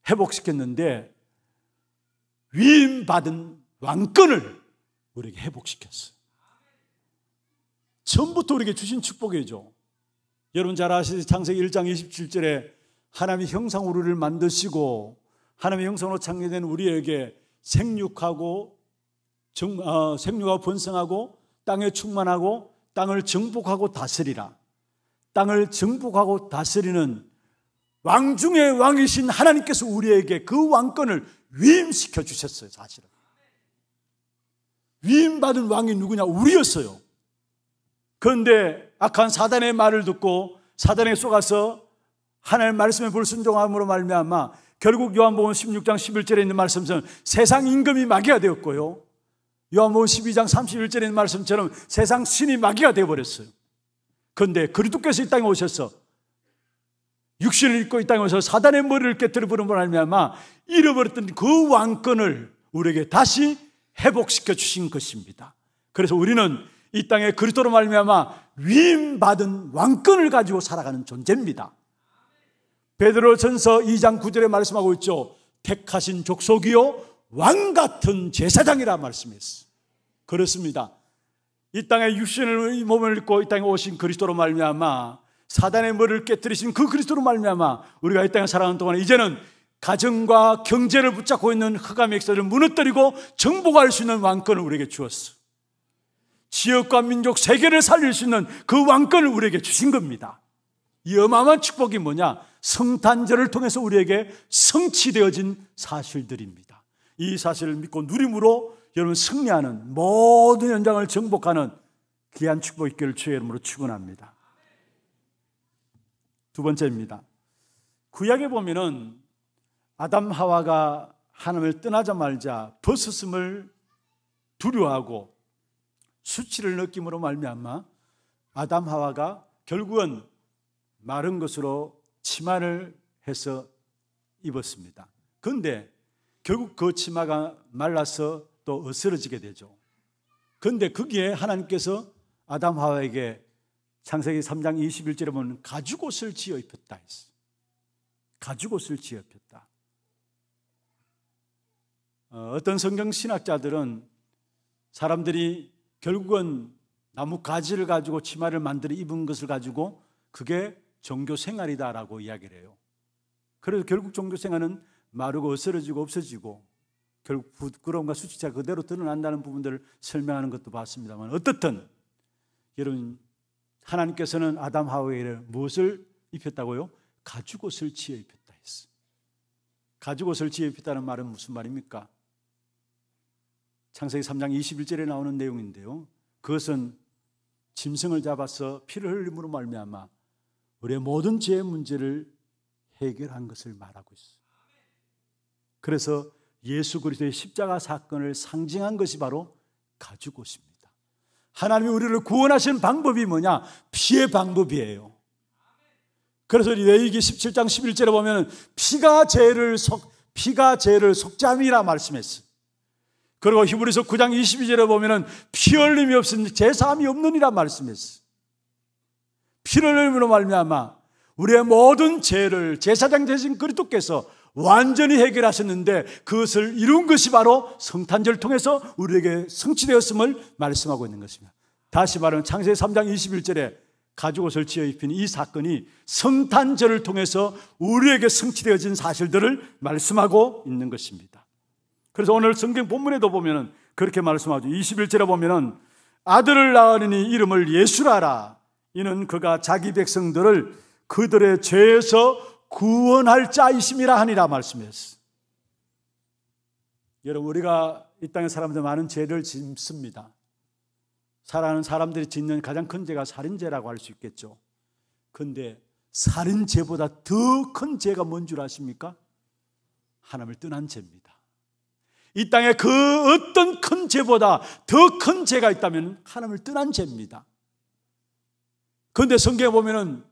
회복시켰는데 위임받은 왕권을 우리에게 회복시켰어요. 처음부터 우리에게 주신 축복이죠. 여러분 잘 아시듯이 창세기 1장 27절에 하나님의 형상으로 우리를 만드시고 하나님의 형상으로 창조된 우리에게 생육하고 번성하고 땅에 충만하고 땅을 정복하고 다스리라. 땅을 정복하고 다스리는 왕 중의 왕이신 하나님께서 우리에게 그 왕권을 위임시켜 주셨어요. 사실은 위임받은 왕이 누구냐? 우리였어요. 그런데 악한 사단의 말을 듣고 사단에게 속아서 하나님의 말씀에 불순종함으로 말미암아 결국 요한복음 16장 11절에 있는 말씀처럼 세상 임금이 마귀가 되었고요, 요한복음 12장 31절에 있는 말씀처럼 세상 신이 마귀가 되어버렸어요. 그런데 그리스도께서 이 땅에 오셔서 육신을 입고 이 땅에 오셔서 사단의 머리를 깨뜨려 버림으로 말미암아 잃어버렸던 그 왕권을 우리에게 다시 회복시켜 주신 것입니다. 그래서 우리는 이 땅에 그리스도로 말미암아 위임받은 왕권을 가지고 살아가는 존재입니다. 베드로전서 2장 9절에 말씀하고 있죠. 택하신 족속이요 왕같은 제사장이라 말씀했어요. 그렇습니다. 이 땅에 육신의 몸을 입고 이 땅에 오신 그리스도로 말미암아 사단의 머리를 깨뜨리신 그 그리스도로 말미암아 우리가 이 땅에 살아가는 동안 이제는 가정과 경제를 붙잡고 있는 흑암의 역사를 무너뜨리고 정복할 수 있는 왕권을 우리에게 주었어요. 지역과 민족 세계를 살릴 수 있는 그 왕권을 우리에게 주신 겁니다. 이 어마어마한 축복이 뭐냐? 성탄절을 통해서 우리에게 성취되어진 사실들입니다. 이 사실을 믿고 누림으로 여러분 승리하는 모든 현장을 정복하는 귀한 축복 있기를 주의 이름으로 축원합니다. 두 번째입니다. 구약에 보면은 아담 하와가 하나님을 떠나자마자 벗었음을 두려워하고 수치를 느낌으로 말미암아 아담 하와가 결국은 마른 것으로 치마를 해서 입었습니다. 그런데 결국 그 치마가 말라서 또 어스러지게 되죠. 그런데 거기에 하나님께서 아담 하와에게 창세기 3장 21절에 보면 가죽옷을 지어 입혔다 했어요. 가죽옷을 지어 입혔다. 어떤 성경 신학자들은 사람들이 결국은 나무 가지를 가지고 치마를 만들어 입은 것을 가지고 그게 종교 생활이다라고 이야기를 해요. 그래서 결국 종교 생활은 마르고 어스러지고 없어지고 결국 부끄러움과 수치가 그대로 드러난다는 부분들을 설명하는 것도 봤습니다만 어떻든 여러분 하나님께서는 아담 하와에게 무엇을 입혔다고요? 가죽옷을 지어 입혔다 했어요. 가죽옷을 지어 입혔다는 말은 무슨 말입니까? 창세기 3장 21절에 나오는 내용인데요, 그것은 짐승을 잡아서 피를 흘림으로 말미암아 우리의 모든 죄의 문제를 해결한 것을 말하고 있어요. 그래서 예수 그리스도의 십자가 사건을 상징한 것이 바로 가죽옷입니다. 하나님이 우리를 구원하시는 방법이 뭐냐? 피의 방법이에요. 그래서 레위기 17장 11절에 보면 피가 죄를 속죄함이라 말씀했어요. 그리고 히브리서 9장 22절에 보면 피 흘림이 없으니 제사함이 없느니라 말씀했어요. 피를 흘림으로 말미암아 우리의 모든 죄를 제사장 되신 그리스도께서 완전히 해결하셨는데 그것을 이룬 것이 바로 성탄절을 통해서 우리에게 성취되었음을 말씀하고 있는 것입니다. 다시 말하면 창세기 3장 21절에 가죽옷을 지어 입힌 이 사건이 성탄절을 통해서 우리에게 성취되어진 사실들을 말씀하고 있는 것입니다. 그래서 오늘 성경 본문에도 보면은 그렇게 말씀하죠. 21절에 보면은 아들을 낳으니 이름을 예수라 하라. 이는 그가 자기 백성들을 그들의 죄에서 구원할 자이심이라 하니라 말씀했어요. 여러분, 우리가 이 땅의 사람들 많은 죄를 짓습니다. 살아가는 사람들이 짓는 가장 큰 죄가 살인죄라고 할 수 있겠죠. 그런데 살인죄보다 더 큰 죄가 뭔 줄 아십니까? 하나님을 떠난 죄입니다. 이 땅에 그 어떤 큰 죄보다 더 큰 죄가 있다면 하나님을 떠난 죄입니다. 그런데 성경에 보면은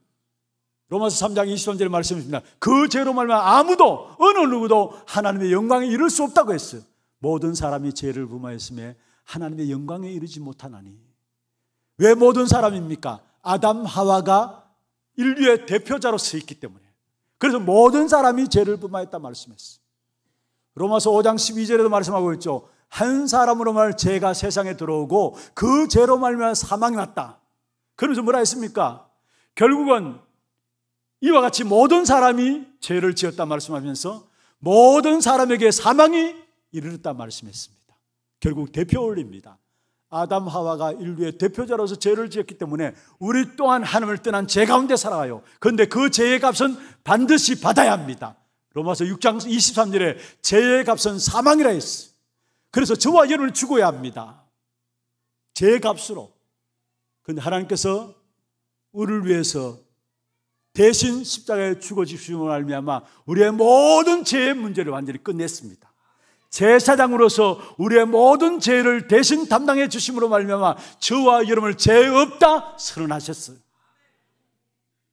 로마서 3장 23절에 말씀입니다. 그 죄로 말미암아 아무도 어느 누구도 하나님의 영광에 이를 수 없다고 했어요. 모든 사람이 죄를 범하였음에 하나님의 영광에 이르지 못하나니. 왜 모든 사람입니까? 아담 하와가 인류의 대표자로서 있기 때문에. 그래서 모든 사람이 죄를 범하였다 말씀했어요. 로마서 5장 12절에도 말씀하고 있죠. 한 사람으로 말 죄가 세상에 들어오고 그 죄로 말미암아 사망이 났다. 그러면서 뭐라 했습니까? 결국은 이와 같이 모든 사람이 죄를 지었다 말씀하면서 모든 사람에게 사망이 이르렀다 말씀했습니다. 결국 대표 올립니다. 아담 하와가 인류의 대표자로서 죄를 지었기 때문에 우리 또한 하나님을 떠난 죄 가운데 살아가요. 그런데 그 죄의 값은 반드시 받아야 합니다. 로마서 6장 23절에 죄의 값은 사망이라 했어요. 그래서 저와 여러분을 죽어야 합니다. 죄의 값으로. 그런데 하나님께서 우리를 위해서 대신 십자가에 죽어 주심으로 말미암아 우리의 모든 죄의 문제를 완전히 끝냈습니다. 제사장으로서 우리의 모든 죄를 대신 담당해 주심으로 말미암아 저와 여러분을 죄 없다 선언하셨어요.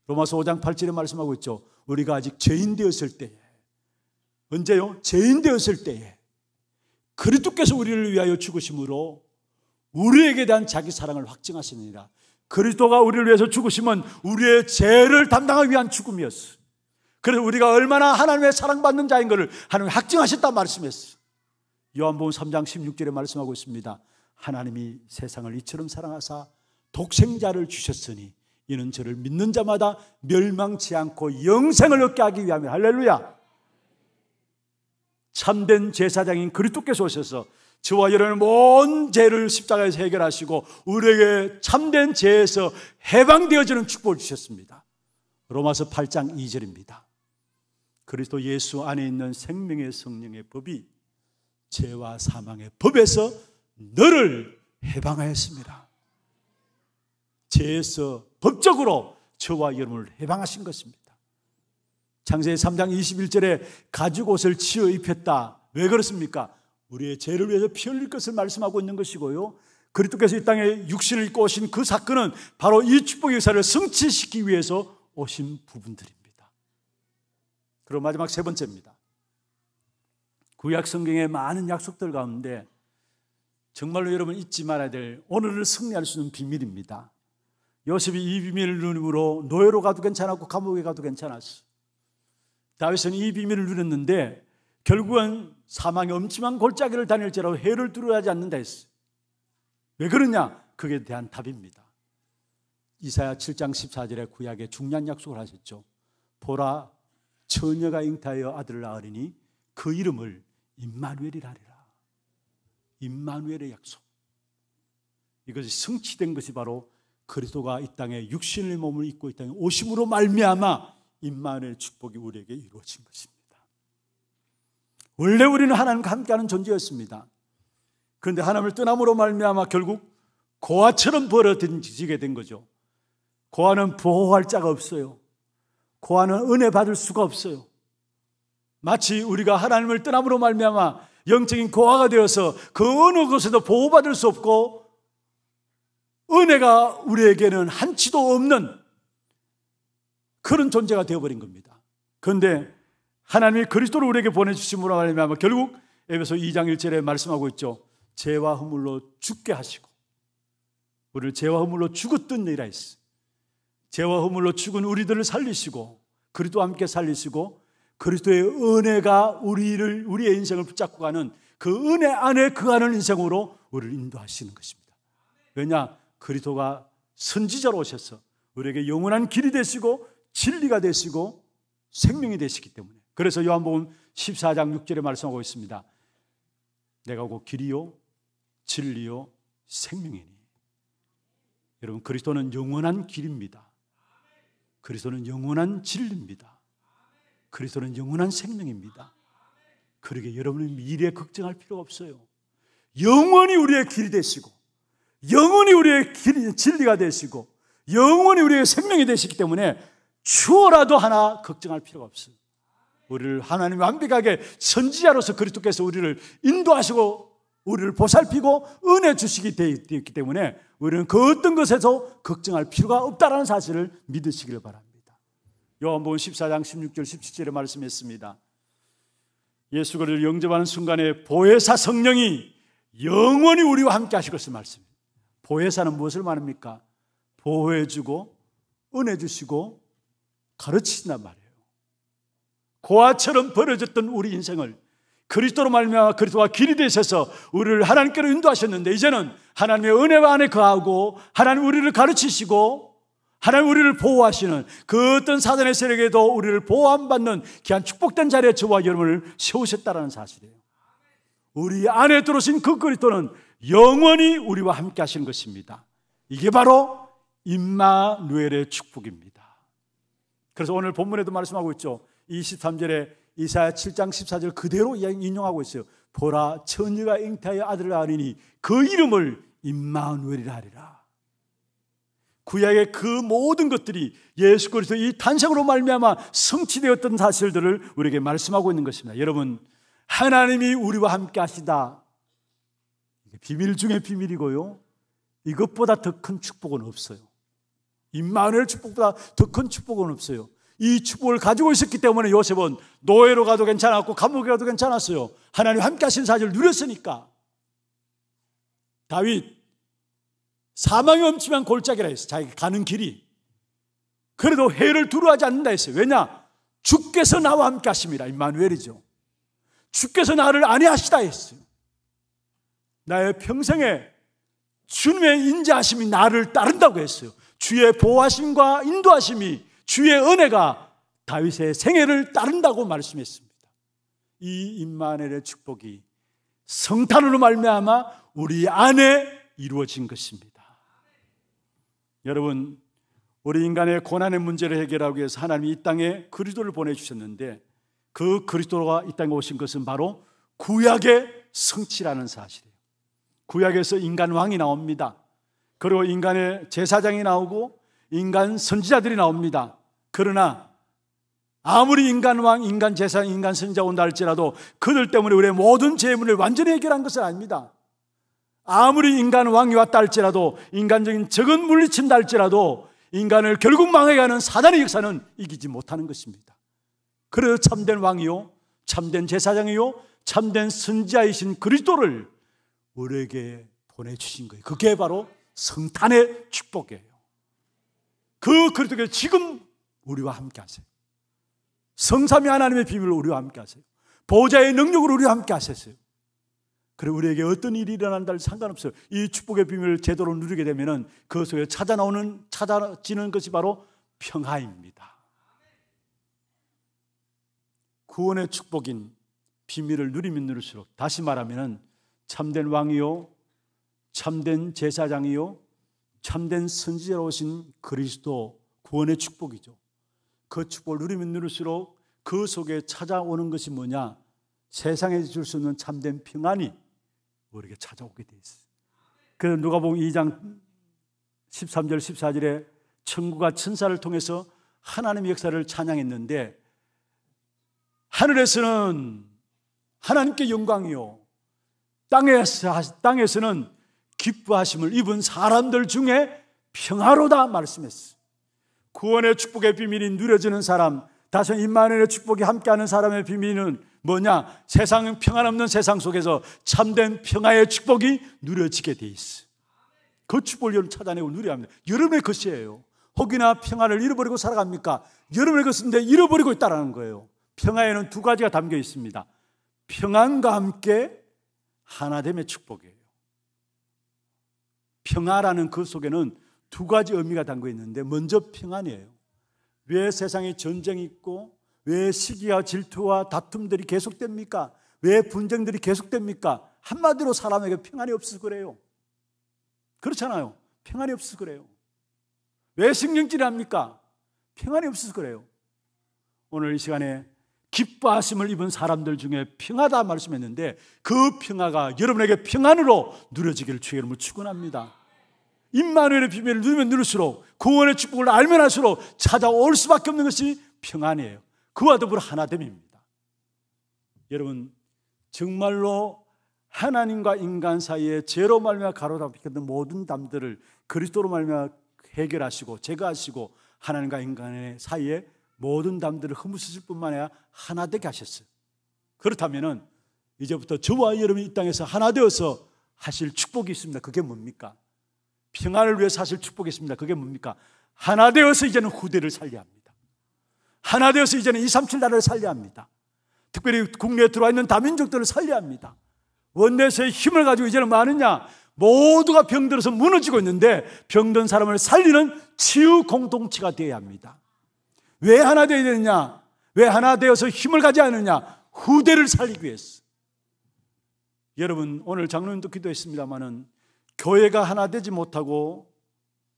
로마서 5장 8절에 말씀하고 있죠. 우리가 아직 죄인 되었을 때에, 언제요? 죄인 되었을 때에 그리스도께서 우리를 위하여 죽으심으로 우리에게 대한 자기 사랑을 확증하시느니라. 그리스도가 우리를 위해서 죽으심은 우리의 죄를 담당하기 위한 죽음이었어요. 그래서 우리가 얼마나 하나님의 사랑받는 자인 것을 하나님이 확증하셨다 말씀했어요. 요한복음 3장 16절에 말씀하고 있습니다. 하나님이 세상을 이처럼 사랑하사 독생자를 주셨으니 이는 저를 믿는 자마다 멸망치 않고 영생을 얻게 하기 위함이라. 할렐루야. 참된 제사장인 그리스도께서 오셔서 저와 여러분의 모든 죄를 십자가에서 해결하시고 우리에게 참된 죄에서 해방되어지는 축복을 주셨습니다. 로마서 8장 2절입니다. 그리스도 예수 안에 있는 생명의 성령의 법이 죄와 사망의 법에서 너를 해방하였습니다. 죄에서 법적으로 저와 여러분을 해방하신 것입니다. 창세기 3장 21절에 가죽옷을 치어 입혔다. 왜 그렇습니까? 우리의 죄를 위해서 피 흘릴 것을 말씀하고 있는 것이고요. 그리스도께서 이 땅에 육신을 입고 오신 그 사건은 바로 이 축복의 역사를 성취시키기 위해서 오신 부분들입니다. 그리고 마지막 세 번째입니다. 구약 성경의 많은 약속들 가운데 정말로 여러분 잊지 말아야 될 오늘을 승리할 수 있는 비밀입니다. 요셉이 이 비밀을 누림으로 노예로 가도 괜찮았고 감옥에 가도 괜찮았어. 다윗은 이 비밀을 누렸는데 결국은 사망의 엄침한 골짜기를 다닐지라도 해를 두려워하지 않는다 했어요. 왜 그러냐? 그에 대한 답입니다. 이사야 7장 14절에 구약에 중요한 약속을 하셨죠. 보라, 처녀가 잉태하여 아들을 낳으리니 그 이름을 임마누엘이라 하리라. 임마누엘의 약속. 이것이 성취된 것이 바로 그리스도가 이 땅에 육신의 몸을 입고 이 땅에 오심으로 말미암아 임마누엘 축복이 우리에게 이루어진 것입니다. 원래 우리는 하나님과 함께하는 존재였습니다. 그런데 하나님을 떠남으로 말미암아 결국 고아처럼 벌어지게 된 거죠. 고아는 보호할 자가 없어요. 고아는 은혜 받을 수가 없어요. 마치 우리가 하나님을 떠남으로 말미암아 영적인 고아가 되어서 그 어느 곳에도 보호받을 수 없고 은혜가 우리에게는 한치도 없는 그런 존재가 되어버린 겁니다. 그런데 하나님이 그리스도를 우리에게 보내주심으로 말미암아 결국 에베소 2장 1절에 말씀하고 있죠. 죄와 허물로 죽게 하시고 우리를 죄와 허물로 죽었던 일이라 했어. 죄와 허물로 죽은 우리들을 살리시고 그리스도와 함께 살리시고 그리스도의 은혜가 우리의 인생을 붙잡고 가는 그 은혜 안에 거하는 인생으로 우리를 인도하시는 것입니다. 왜냐? 그리스도가 선지자로 오셔서 우리에게 영원한 길이 되시고 진리가 되시고 생명이 되시기 때문에, 그래서 요한복음 14장 6절에 말씀하고 있습니다. 내가 곧 길이요 진리요 생명이니. 여러분, 그리스도는 영원한 길입니다. 그리스도는 영원한 진리입니다. 그리스도는 영원한 생명입니다. 그러게 여러분은 미래에 걱정할 필요가 없어요. 영원히 우리의 길이 되시고, 영원히 우리의 진리가 되시고, 영원히 우리의 생명이 되시기 때문에 추워라도 하나 걱정할 필요가 없어요. 우리를 하나님 완벽하게 선지자로서 그리스도께서 우리를 인도하시고 우리를 보살피고 은혜 주시기 되었기 때문에 우리는 그 어떤 것에서 걱정할 필요가 없다는 사실을 믿으시길 바랍니다. 요한복음 14장 16절 17절에 말씀했습니다. 예수 그리스도를 영접하는 순간에 보혜사 성령이 영원히 우리와 함께 하실 것을 말씀합니다. 보혜사는 무엇을 말합니까? 보호해주고 은혜 주시고 가르치신단 말이에요. 고아처럼 벌어졌던 우리 인생을 그리스도로 말미암아 그리스도가 길이 되셔서 우리를 하나님께로 인도하셨는데, 이제는 하나님의 은혜와 안에 거하고 하나님 우리를 가르치시고 하나님 우리를 보호하시는 그 어떤 사단의 세력에도 우리를 보호 안 받는 귀한 축복된 자리에 저와 여러분을 세우셨다는 사실이에요. 우리 안에 들어오신 그 그리스도는 영원히 우리와 함께 하시는 것입니다. 이게 바로 임마누엘의 축복입니다. 그래서 오늘 본문에도 말씀하고 있죠. 23절에 이사야 7장 14절 그대로 인용하고 있어요. 보라, 처녀가 잉태하여 아들을 낳으리니 그 이름을 임마누엘이라 하리라. 구약의 그 모든 것들이 예수 그리스도 이 탄생으로 말미암아 성취되었던 사실들을 우리에게 말씀하고 있는 것입니다. 여러분, 하나님이 우리와 함께 하시다, 비밀 중에 비밀이고요, 이것보다 더 큰 축복은 없어요. 임마누엘 축복보다 더 큰 축복은 없어요. 이 축복을 가지고 있었기 때문에 요셉은 노예로 가도 괜찮았고 감옥에 가도 괜찮았어요. 하나님 함께 하신 사실을 누렸으니까. 다윗 사망이 엄침한 골짜기라 했어요. 자기가 가는 길이. 그래도 해를 두려워하지 않는다 했어요. 왜냐? 주께서 나와 함께 하심이라. 임마누엘이죠. 주께서 나를 안위하시다 했어요. 나의 평생에 주님의 인자하심이 나를 따른다고 했어요. 주의 보호하심과 인도하심이, 주의 은혜가 다윗의 생애를 따른다고 말씀했습니다. 이 임마누엘의 축복이 성탄으로 말미암아 우리 안에 이루어진 것입니다. 여러분, 우리 인간의 고난의 문제를 해결하기 위해서 하나님이 이 땅에 그리스도를 보내주셨는데, 그 그리스도가 이 땅에 오신 것은 바로 구약의 성취라는 사실이에요. 구약에서 인간 왕이 나옵니다. 그리고 인간의 제사장이 나오고 인간 선지자들이 나옵니다. 그러나 아무리 인간 왕, 인간 제사장, 인간 선지자 온다 할지라도 그들 때문에 우리의 모든 죄문을 완전히 해결한 것은 아닙니다. 아무리 인간 왕이 왔다 할지라도, 인간적인 적은 물리친다 할지라도 인간을 결국 망하게 하는 사단의 역사는 이기지 못하는 것입니다. 그래서 참된 왕이요, 참된 제사장이요, 참된 선지자이신 그리스도를 우리에게 보내주신 거예요. 그게 바로 성탄의 축복이에요. 그 그리스도께서 지금 우리와 함께 하세요. 성삼위 하나님의 비밀로 우리와 함께 하세요. 보좌의 능력으로 우리와 함께 하셨어요. 그리고 우리에게 어떤 일이 일어난다는 상관없어요. 이 축복의 비밀을 제대로 누리게 되면 그 속에 찾아지는 것이 바로 평화입니다. 구원의 축복인 비밀을 누리면 누릴수록, 다시 말하면 참된 왕이요, 참된 제사장이요, 참된 선지자로 오신 그리스도, 구원의 축복이죠. 그 축복을 누리면 누릴수록 그 속에 찾아오는 것이 뭐냐? 세상에 줄 수 없는 참된 평안이 우리에게 찾아오게 돼 있어요. 그래서 누가복음 2장 13절 14절에 천국과 천사를 통해서 하나님의 역사를 찬양했는데, 하늘에서는 하나님께 영광이요, 땅에서는 기뻐하심을 입은 사람들 중에 평화로다 말씀했어요. 구원의 축복의 비밀이 누려지는 사람, 다시 임마누엘의 축복이 함께하는 사람의 비밀은 뭐냐? 세상 평안 없는 세상 속에서 참된 평화의 축복이 누려지게 돼 있어요. 그 축복을 여러분 찾아내고 누려야 합니다. 여러분의 것이에요. 혹이나 평안을 잃어버리고 살아갑니까? 여러분의 것인데 잃어버리고 있다는 거예요. 평화에는 두 가지가 담겨 있습니다. 평안과 함께 하나됨의 축복이에요. 평화라는 그 속에는 두 가지 의미가 담겨 있는데, 먼저 평안이에요. 왜 세상에 전쟁이 있고, 왜 시기와 질투와 다툼들이 계속됩니까? 왜 분쟁들이 계속됩니까? 한마디로 사람에게 평안이 없어서 그래요. 그렇잖아요. 평안이 없어서 그래요. 왜 신경질이 합니까? 평안이 없어서 그래요. 오늘 이 시간에 기뻐하심을 입은 사람들 중에 평화다 말씀했는데, 그 평화가 여러분에게 평안으로 누려지기를 주의 이름으로 축원합니다. 임마누엘의 비밀을 누리면 누릴수록, 구원의 축복을 알면 할수록 찾아올 수밖에 없는 것이 평안이에요. 그와 더불어 하나됨입니다. 여러분, 정말로 하나님과 인간 사이에 죄로 말미암아 가로잡혔던 모든 담들을 그리스도로 말미암아 해결하시고 제거하시고, 하나님과 인간의 사이에 모든 담들을 허무시실 뿐만 아니라 하나 되게 하셨어요. 그렇다면 이제부터 저와 여러분이 이 땅에서 하나 되어서 하실 축복이 있습니다. 그게 뭡니까? 평안을 위해서 하실 축복이 있습니다. 그게 뭡니까? 하나 되어서 이제는 후대를 살려야 합니다. 하나 되어서 이제는 237 나라를 살려야 합니다. 특별히 국내에 들어와 있는 다민족들을 살려야 합니다. 원내에서의 힘을 가지고 이제는 뭐 하느냐? 모두가 병들어서 무너지고 있는데 병든 사람을 살리는 치유 공동체가 되어야 합니다. 왜 하나 되어야 되느냐? 왜 하나 되어서 힘을 가져야 하느냐? 후대를 살리기 위해서. 여러분, 오늘 장로님도 기도했습니다마는 교회가 하나 되지 못하고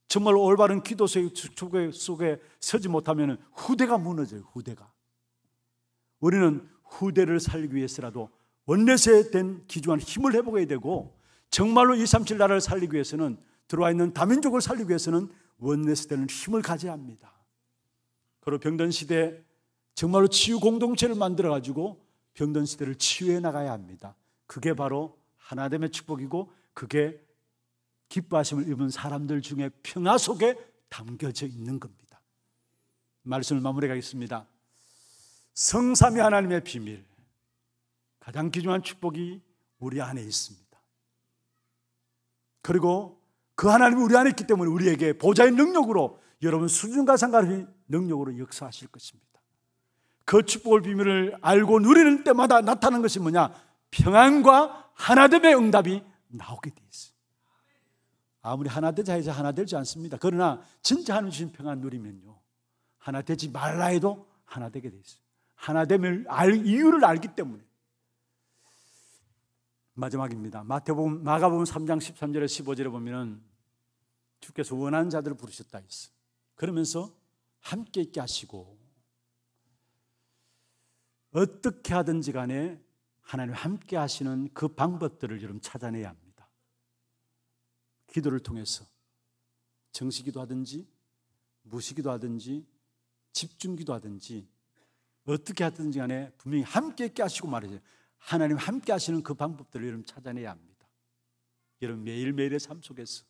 정말 올바른 기도 속에 서지 못하면 후대가 무너져요. 후대가. 우리는 후대를 살리기 위해서라도 원내세에 된 기중한 힘을 회복해야 되고, 정말로 237 나라를 살리기 위해서는, 들어와 있는 다민족을 살리기 위해서는 원내세대는 힘을 가져야 합니다. 그리고 병든 시대 정말로 치유 공동체를 만들어가지고 병든 시대를 치유해 나가야 합니다. 그게 바로 하나됨의 축복이고, 그게 기뻐하심을 입은 사람들 중에 평화 속에 담겨져 있는 겁니다. 말씀을 마무리하겠습니다. 성삼위 하나님의 비밀, 가장 귀중한 축복이 우리 안에 있습니다. 그리고 그 하나님이 우리 안에 있기 때문에 우리에게 보좌의 능력으로, 여러분 수준과 상관없이 능력으로 역사하실 것입니다. 그 축복의 비밀을 알고 누리는 때마다 나타나는 것이 뭐냐? 평안과 하나됨의 응답이 나오게 돼 있어요. 아무리 하나 되자 해서 하나 되지 않습니다. 그러나 진짜 하나님 주신 평안 누리면요, 하나 되지 말라 해도 하나 되게 돼 있어요. 하나됨을 이유를 알기 때문에. 마지막입니다. 마가복음 3장 13절에 15절에 보면 주께서 원하는 자들을 부르셨다 했어요. 그러면서 함께 있게 하시고, 어떻게 하든지 간에 하나님 함께 하시는 그 방법들을 여러분 찾아내야 합니다. 기도를 통해서 정시기도 하든지 무시기도 하든지 집중기도 하든지 어떻게 하든지 간에 분명히 함께 있게 하시고 말이죠. 하나님 함께 하시는 그 방법들을 여러분 찾아내야 합니다. 여러분 매일매일의 삶 속에서.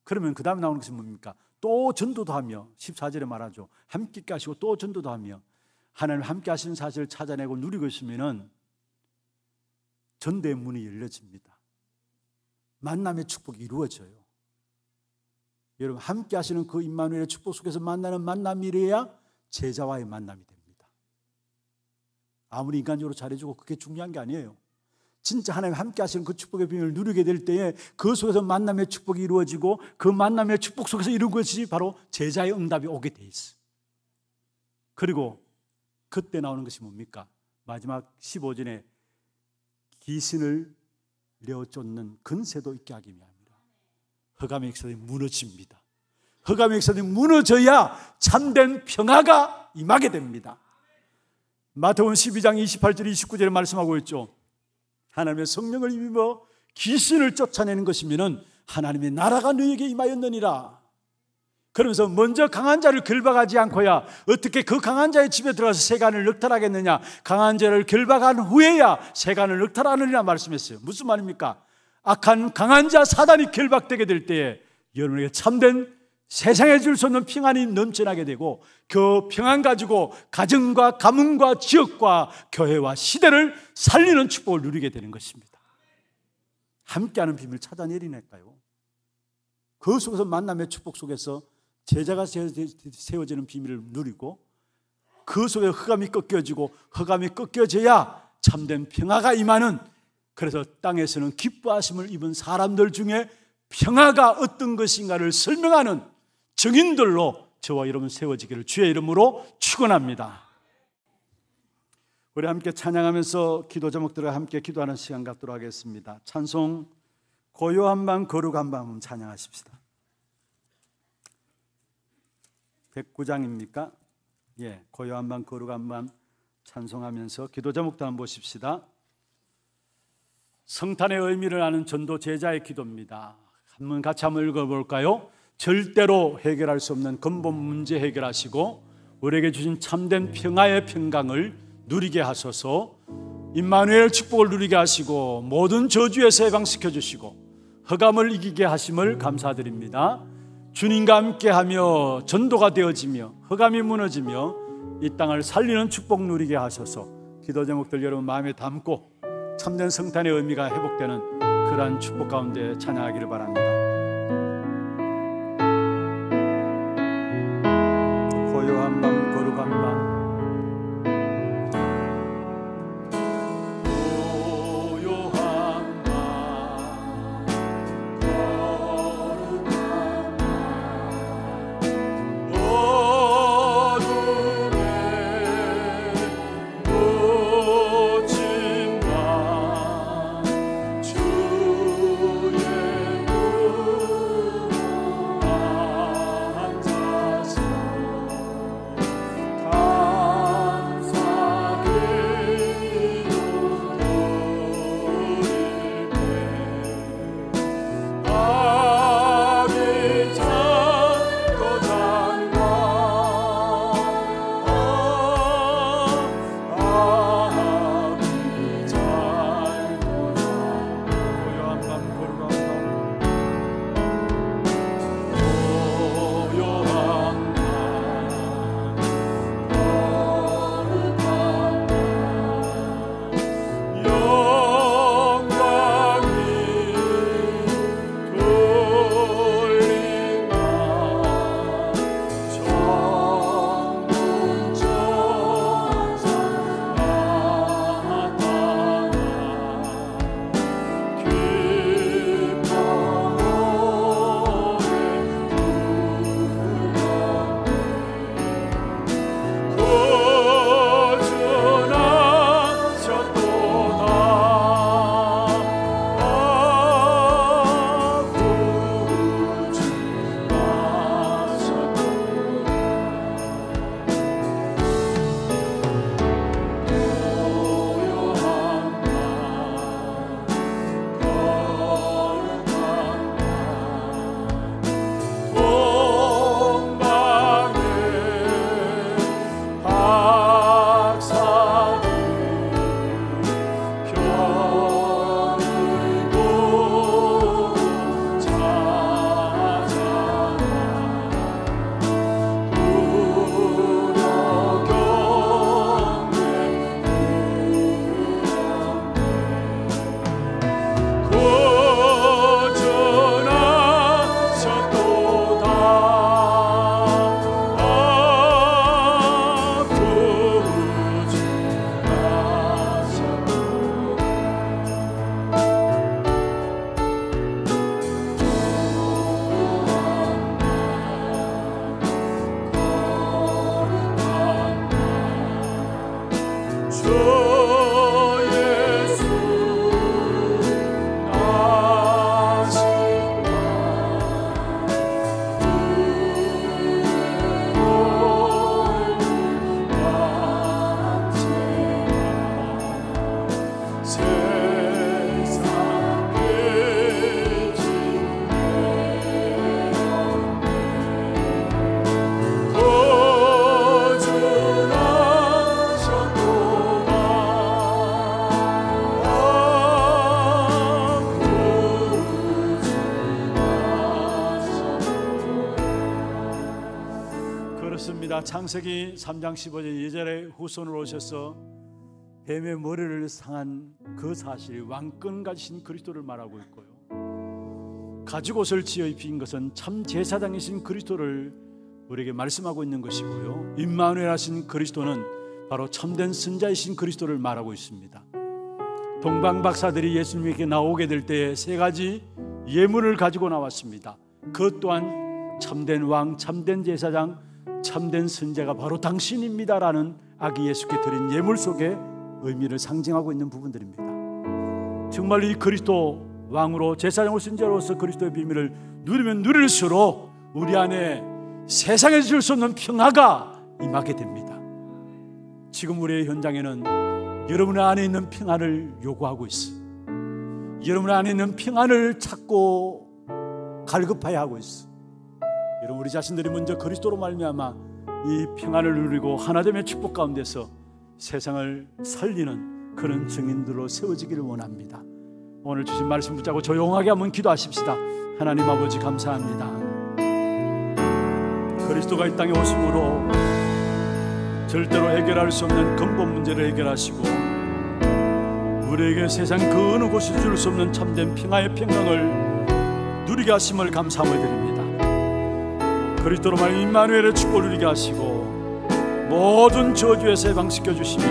그러면 그 다음에 나오는 것이 뭡니까? 또 전도도 하며, 14절에 말하죠. 함께 있게 하시고 또 전도도 하며, 하나님 함께 하시는 사실을 찾아내고 누리고 있으면 전도의 문이 열려집니다. 만남의 축복이 이루어져요. 여러분 함께 하시는 그 임마누엘의 축복 속에서 만나는 만남이래야 제자와의 만남이 됩니다. 아무리 인간적으로 잘해주고 그게 중요한 게 아니에요. 진짜 하나님 함께 하시는 그 축복의 비밀을 누리게 될 때에 그 속에서 만남의 축복이 이루어지고, 그 만남의 축복 속에서 이룬 것이 바로 제자의 응답이 오게 돼 있어요. 그리고 그때 나오는 것이 뭡니까? 마지막 15절에 귀신을 내어쫓는 근세도 있게 하기 위함이라. 흑암의 역사들이 무너집니다. 흑암의 역사들이 무너져야 참된 평화가 임하게 됩니다. 마태복음 12장 28절 29절에 말씀하고 있죠. 하나님의 성령을 입어 귀신을 쫓아내는 것이면 하나님의 나라가 너에게 임하였느니라. 그러면서 먼저 강한 자를 결박하지 않고야 어떻게 그 강한 자의 집에 들어가서 세간을 넉탈하겠느냐? 강한 자를 결박한 후에야 세간을 넉탈하느니라 말씀했어요. 무슨 말입니까? 악한 강한 자 사단이 결박되게 될 때에 여러분에게 참된 세상에 줄 수 없는 평안이 넘쳐나게 되고, 그 평안 가지고 가정과 가문과 지역과 교회와 시대를 살리는 축복을 누리게 되는 것입니다. 함께하는 비밀을 찾아내리니까요. 그 속에서 만남의 축복 속에서 제자가 세워지는 비밀을 누리고, 그 속에 흑암이 꺾여지고, 흑암이 꺾여져야 참된 평화가 임하는, 그래서 땅에서는 기뻐하심을 입은 사람들 중에 평화가 어떤 것인가를 설명하는 증인들로 저와 여러분 세워지기를 주의 이름으로 축원합니다. 우리 함께 찬양하면서 기도 제목들과 함께 기도하는 시간 갖도록 하겠습니다. 찬송 고요한 밤 거룩한 밤 찬양하십시다. 109장입니까? 예, 고요한 밤 거룩한 밤 찬송하면서 기도 제목도 한번 보십시다. 성탄의 의미를 아는 전도 제자의 기도입니다. 한번 같이 한번 읽어볼까요? 절대로 해결할 수 없는 근본 문제 해결하시고 우리에게 주신 참된 평화의 평강을 누리게 하소서. 임마누엘 축복을 누리게 하시고 모든 저주에서 해방시켜 주시고 흑암을 이기게 하심을 감사드립니다. 주님과 함께하며 전도가 되어지며 흑암이 무너지며 이 땅을 살리는 축복 누리게 하소서. 기도 제목들 여러분 마음에 담고 참된 성탄의 의미가 회복되는 그러한 축복 가운데 찬양하기를 바랍니다. 고요한 밤 거룩한 밤 창세기 3장 15절 2절에 후손으로 오셔서 뱀의 머리를 상한 그 사실이 왕권 가지신 그리스도를 말하고 있고요, 가죽옷을 지어 입힌 것은 참 제사장이신 그리스도를 우리에게 말씀하고 있는 것이고요, 임마누엘 하신 그리스도는 바로 참된 선자이신 그리스도를 말하고 있습니다. 동방 박사들이 예수님에게 나오게 될 때에 세 가지 예물을 가지고 나왔습니다. 그것 또한 참된 왕, 참된 제사장, 참된 선지자가 바로 당신입니다라는 아기 예수께 드린 예물 속에 의미를 상징하고 있는 부분들입니다. 정말 이 그리스도 왕으로 제사장으로 선지자로서 그리스도의 비밀을 누리면 누릴수록 우리 안에 세상에서 줄 수 없는 평화가 임하게 됩니다. 지금 우리의 현장에는 여러분 안에 있는 평안을 요구하고 있어요. 여러분 안에 있는 평안을 찾고 갈급하여 하고 있어요. 여러분, 우리 자신들이 먼저 그리스도로 말미암아 이 평안을 누리고 하나됨의 축복 가운데서 세상을 살리는 그런 증인들로 세워지기를 원합니다. 오늘 주신 말씀 붙잡고 조용하게 한번 기도하십시다. 하나님 아버지, 감사합니다. 그리스도가 이 땅에 오심으로 절대로 해결할 수 없는 근본 문제를 해결하시고 우리에게 세상 그 어느 곳이 줄 수 없는 참된 평화의 평강을 누리게 하심을 감사함을 드립니다. 그리스도로 말미암아 임마누엘의 축복을 누리게 하시고 모든 저주에서 해방시켜 주시며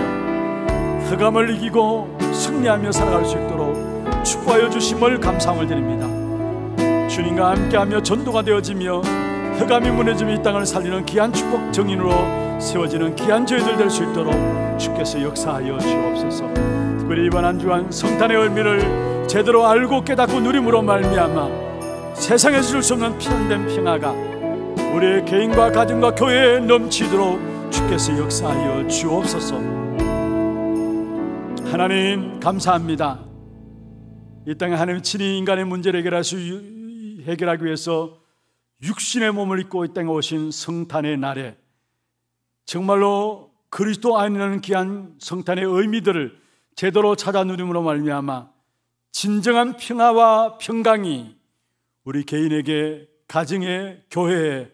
흑암을 이기고 승리하며 살아갈 수 있도록 축복하여 주심을 감사함을 드립니다. 주님과 함께하며 전도가 되어지며 흑암이 무너지며 이 땅을 살리는 귀한 축복 정인으로 세워지는 귀한 저희들 될 수 있도록 주께서 역사하여 주옵소서. 특별히 이번 한 주간 성탄의 의미를 제대로 알고 깨닫고 누림으로 말미암아 세상에서 줄 수 없는 피한된 평화가 우리의 개인과 가정과 교회에 넘치도록 주께서 역사하여 주옵소서. 하나님 감사합니다. 이 땅에 하나님 친히 인간의 문제를 해결하기 위해서 육신의 몸을 입고 이 땅에 오신 성탄의 날에 정말로 그리스도 안에는 귀한 성탄의 의미들을 제대로 찾아 누림으로 말미암아 진정한 평화와 평강이 우리 개인에게, 가정에, 교회에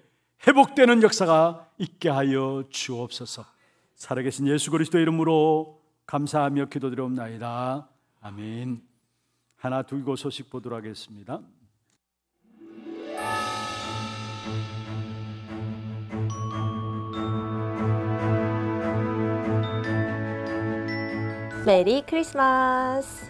회복되는 역사가 있게 하여 주옵소서. 살아계신 예수 그리스도의 이름으로 감사하며 기도드리옵나이다. 아멘. 하나 두고 소식 보도록 하겠습니다. 메리 크리스마스!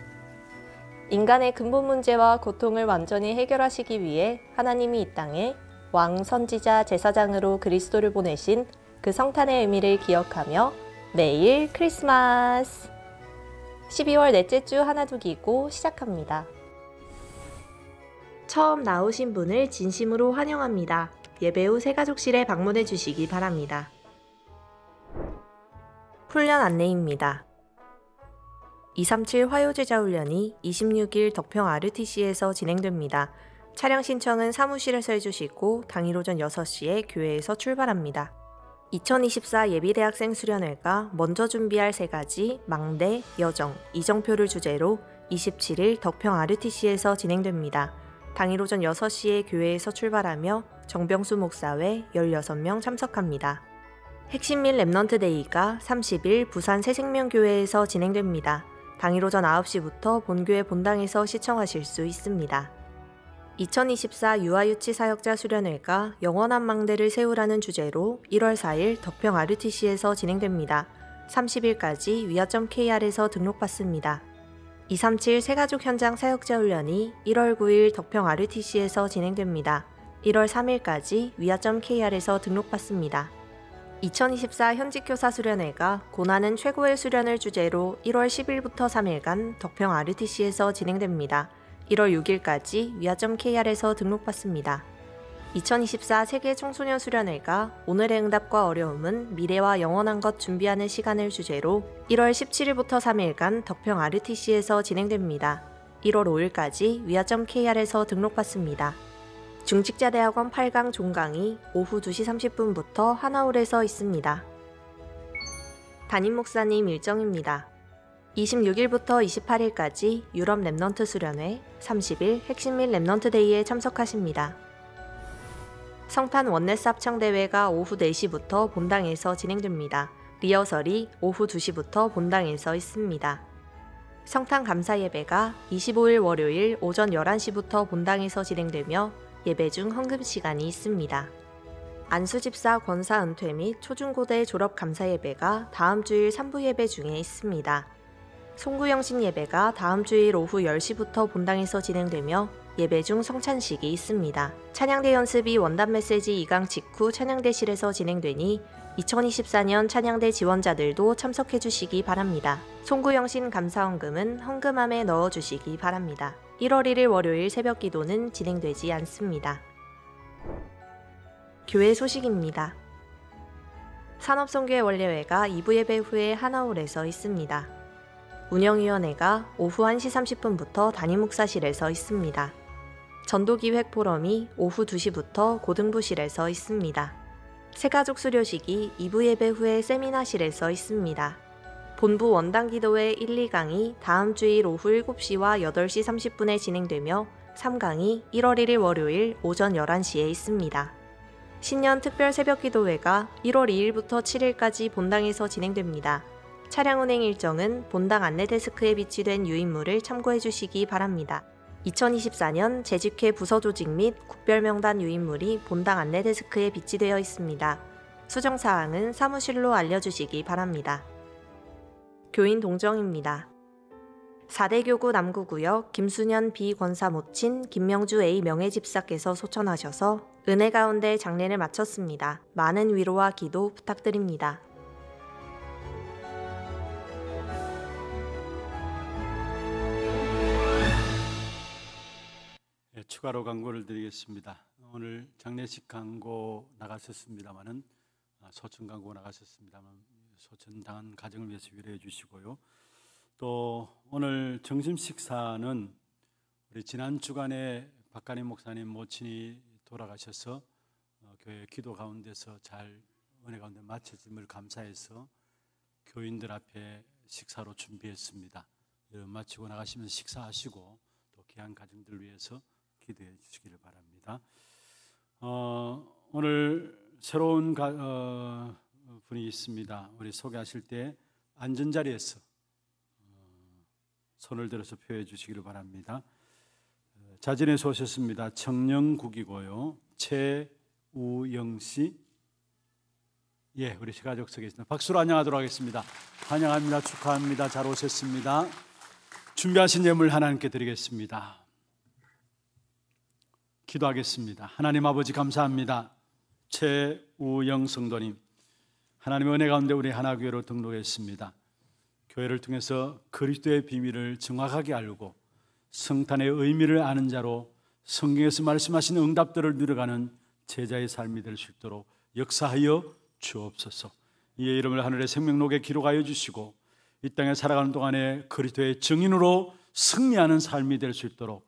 인간의 근본 문제와 고통을 완전히 해결하시기 위해 하나님이 이 땅에 왕, 선지자, 제사장으로 그리스도를 보내신 그 성탄의 의미를 기억하며 매일 크리스마스! 12월 넷째 주 하나두기고 시작합니다. 처음 나오신 분을 진심으로 환영합니다. 예배 후 새가족실에 방문해 주시기 바랍니다. 훈련 안내입니다. 237 화요제자 훈련이 26일 덕평 RUTC에서 진행됩니다. 차량 신청은 사무실에서 해주시고 당일 오전 6시에 교회에서 출발합니다. 2024 예비대학생 수련회가 먼저 준비할 3가지 망대, 여정, 이정표를 주제로 27일 덕평 RUTC에서 진행됩니다. 당일 오전 6시에 교회에서 출발하며 정병수 목사 외 16명 참석합니다. 핵심 및 랩넌트 데이가 30일 부산 새생명교회에서 진행됩니다. 당일 오전 9시부터 본교회 본당에서 시청하실 수 있습니다. 2024 유아유치 사역자 수련회가 영원한 망대를 세우라는 주제로 1월 4일 덕평 RUTC에서 진행됩니다. 30일까지 위아.kr에서 등록받습니다. 237 새가족 현장 사역자 훈련이 1월 9일 덕평 RUTC에서 진행됩니다. 1월 3일까지 위아.kr에서 등록받습니다. 2024 현직교사 수련회가 고난은 최고의 수련을 주제로 1월 10일부터 3일간 덕평 RUTC에서 진행됩니다. 1월 6일까지 위아.kr에서 등록받습니다. 2024 세계 청소년 수련회가 오늘의 응답과 어려움은 미래와 영원한 것 준비하는 시간을 주제로 1월 17일부터 3일간 덕평 RUTC에서 진행됩니다. 1월 5일까지 위아.kr에서 등록받습니다. 중직자대학원 8강 종강이 오후 2시 30분부터 하나홀에서 있습니다. 담임 목사님 일정입니다. 26일부터 28일까지 유럽 랩넌트 수련회, 30일 핵심 및 랩넌트 데이에 참석하십니다. 성탄 원네스 합창대회가 오후 4시부터 본당에서 진행됩니다. 리허설이 오후 2시부터 본당에서 있습니다. 성탄 감사 예배가 25일 월요일 오전 11시부터 본당에서 진행되며 예배 중 헌금 시간이 있습니다. 안수집사 권사 은퇴 및 초중고대 졸업 감사 예배가 다음 주일 3부 예배 중에 있습니다. 송구영신 예배가 다음 주일 오후 10시부터 본당에서 진행되며 예배 중 성찬식이 있습니다. 찬양대 연습이 원단 메시지 2강 직후 찬양대실에서 진행되니 2024년 찬양대 지원자들도 참석해 주시기 바랍니다. 송구영신 감사헌금은 헌금함에 넣어 주시기 바랍니다. 1월 1일 월요일 새벽 기도는 진행되지 않습니다. 교회 소식입니다. 산업선교회 원례회가 2부 예배 후에 하나홀에서 있습니다. 운영위원회가 오후 1시 30분부터 담임목사실에서 있습니다. 전도기획 포럼이 오후 2시부터 고등부실에서 있습니다. 새가족 수료식이 2부 예배 후에 세미나실에서 있습니다. 본부 원당기도회 1, 2강이 다음 주일 오후 7시와 8시 30분에 진행되며 3강이 1월 1일 월요일 오전 11시에 있습니다. 신년 특별 새벽기도회가 1월 2일부터 7일까지 본당에서 진행됩니다. 차량 운행 일정은 본당 안내데스크에 비치된 유인물을 참고해 주시기 바랍니다. 2024년 재직회 부서조직 및 국별명단 유인물이 본당 안내데스크에 비치되어 있습니다. 수정사항은 사무실로 알려주시기 바랍니다. 교인 동정입니다. 4대 교구 남구구역 김순현 B 권사 모친 김명주 A 명예집사께서 소천하셔서 은혜 가운데 장례를 마쳤습니다. 많은 위로와 기도 부탁드립니다. 추가로 광고를 드리겠습니다. 오늘 장례식 광고 나갔었습니다만은 소천 광고 나갔었습니다만 소천당한 가정을 위해서 위로해 주시고요. 또 오늘 점심 식사는 우리 지난 주간에 박간희 목사님 모친이 돌아가셔서 교회 기도 가운데서 잘 은혜 가운데 마쳐짐을 감사해서 교인들 앞에 식사로 준비했습니다. 마치고 나가시면서 식사하시고 또 귀한 가정들 위해서 기도해 주시기를 바랍니다. 오늘 새로운 분이 있습니다. 우리 소개하실 때 앉은 자리에서 손을 들어서 표해 주시기를 바랍니다. 자진해서 오셨습니다. 청령국이고요. 최우영 씨. 예, 우리 가족 속에 있습니다. 박수로 환영하도록 하겠습니다. 환영합니다. 축하합니다. 잘 오셨습니다. 준비하신 예물 하나님께 드리겠습니다. 기도하겠습니다. 하나님 아버지 감사합니다. 최우영 성도님, 하나님의 은혜 가운데 우리 하나교회로 등록했습니다. 교회를 통해서 그리스도의 비밀을 정확하게 알고 성탄의 의미를 아는 자로 성경에서 말씀하신 응답들을 누려가는 제자의 삶이 될 수 있도록 역사하여 주옵소서. 이의 이름을 하늘의 생명록에 기록하여 주시고 이 땅에 살아가는 동안에 그리스도의 증인으로 승리하는 삶이 될 수 있도록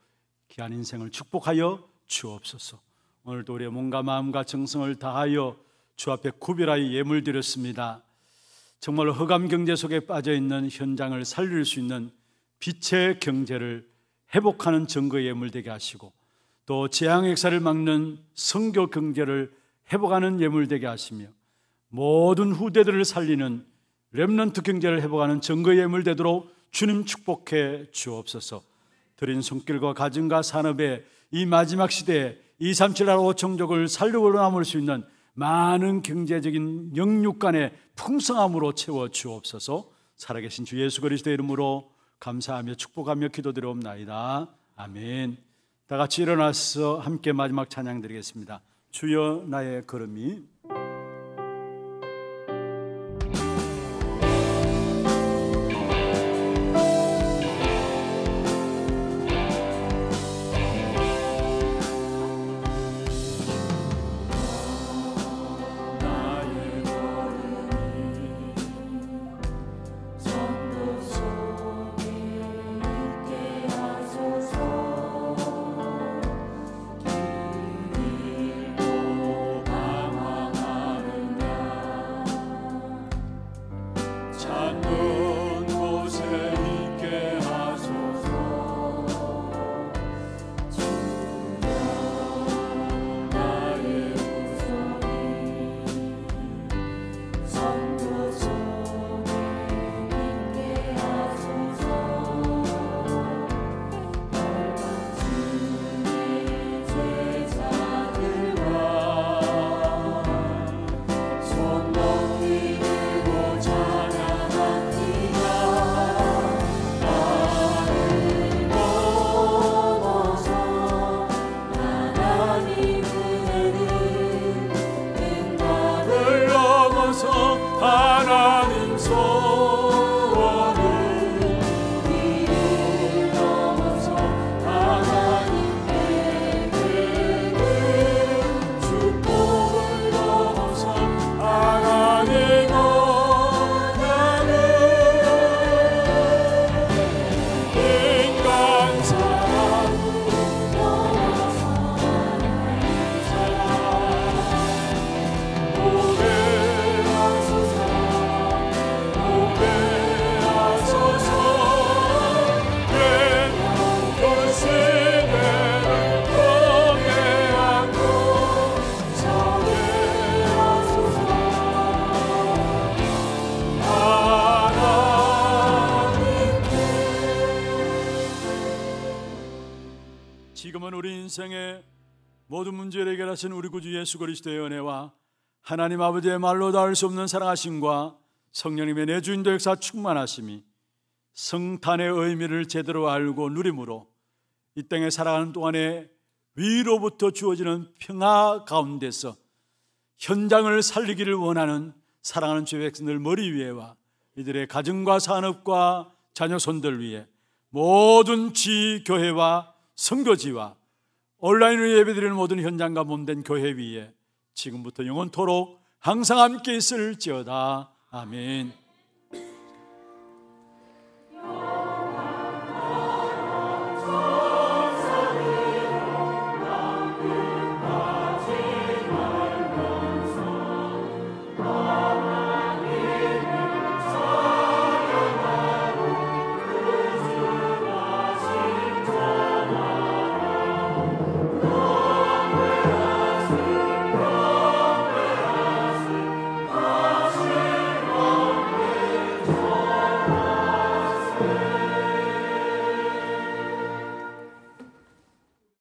귀한 인생을 축복하여 주옵소서. 오늘도 우리의 몸과 마음과 정성을 다하여 주 앞에 구별하여 예물 드렸습니다. 정말 흑암 경제 속에 빠져있는 현장을 살릴 수 있는 빛의 경제를 회복하는 증거의 예물 되게 하시고 또 재앙 역사를 막는 선교 경제를 회복하는 예물 되게 하시며 모든 후대들을 살리는 렘넌트 경제를 회복하는 증거의 예물 되도록 주님 축복해 주옵소서. 드린 손길과 가정과 산업의 이 마지막 시대에 237 나라 5청족을 살려고 남을 수 있는 많은 경제적인 영육간의 풍성함으로 채워 주옵소서. 살아계신 주 예수 그리스도의 이름으로 감사하며 축복하며 기도드리옵나이다. 아멘. 다 같이 일어나서 함께 마지막 찬양 드리겠습니다. 주여 나의 걸음이 길 지금은 우리 인생의 모든 문제를 해결하신 우리 구주 예수 그리스도의 은혜와 하나님 아버지의 말로 닿을 수 없는 사랑하심과 성령님의 내주인도 역사 충만하심이 성탄의 의미를 제대로 알고 누림으로 이 땅에 살아가는 동안에 위로부터 주어지는 평화 가운데서 현장을 살리기를 원하는 사랑하는 주의 백성들 머리 위에와 이들의 가정과 산업과 자녀 손들 위에 모든 지교회와 선교지와 온라인으로 예배드리는 모든 현장과 몸된 교회 위에 지금부터 영원토록 항상 함께 있을지어다. 아멘.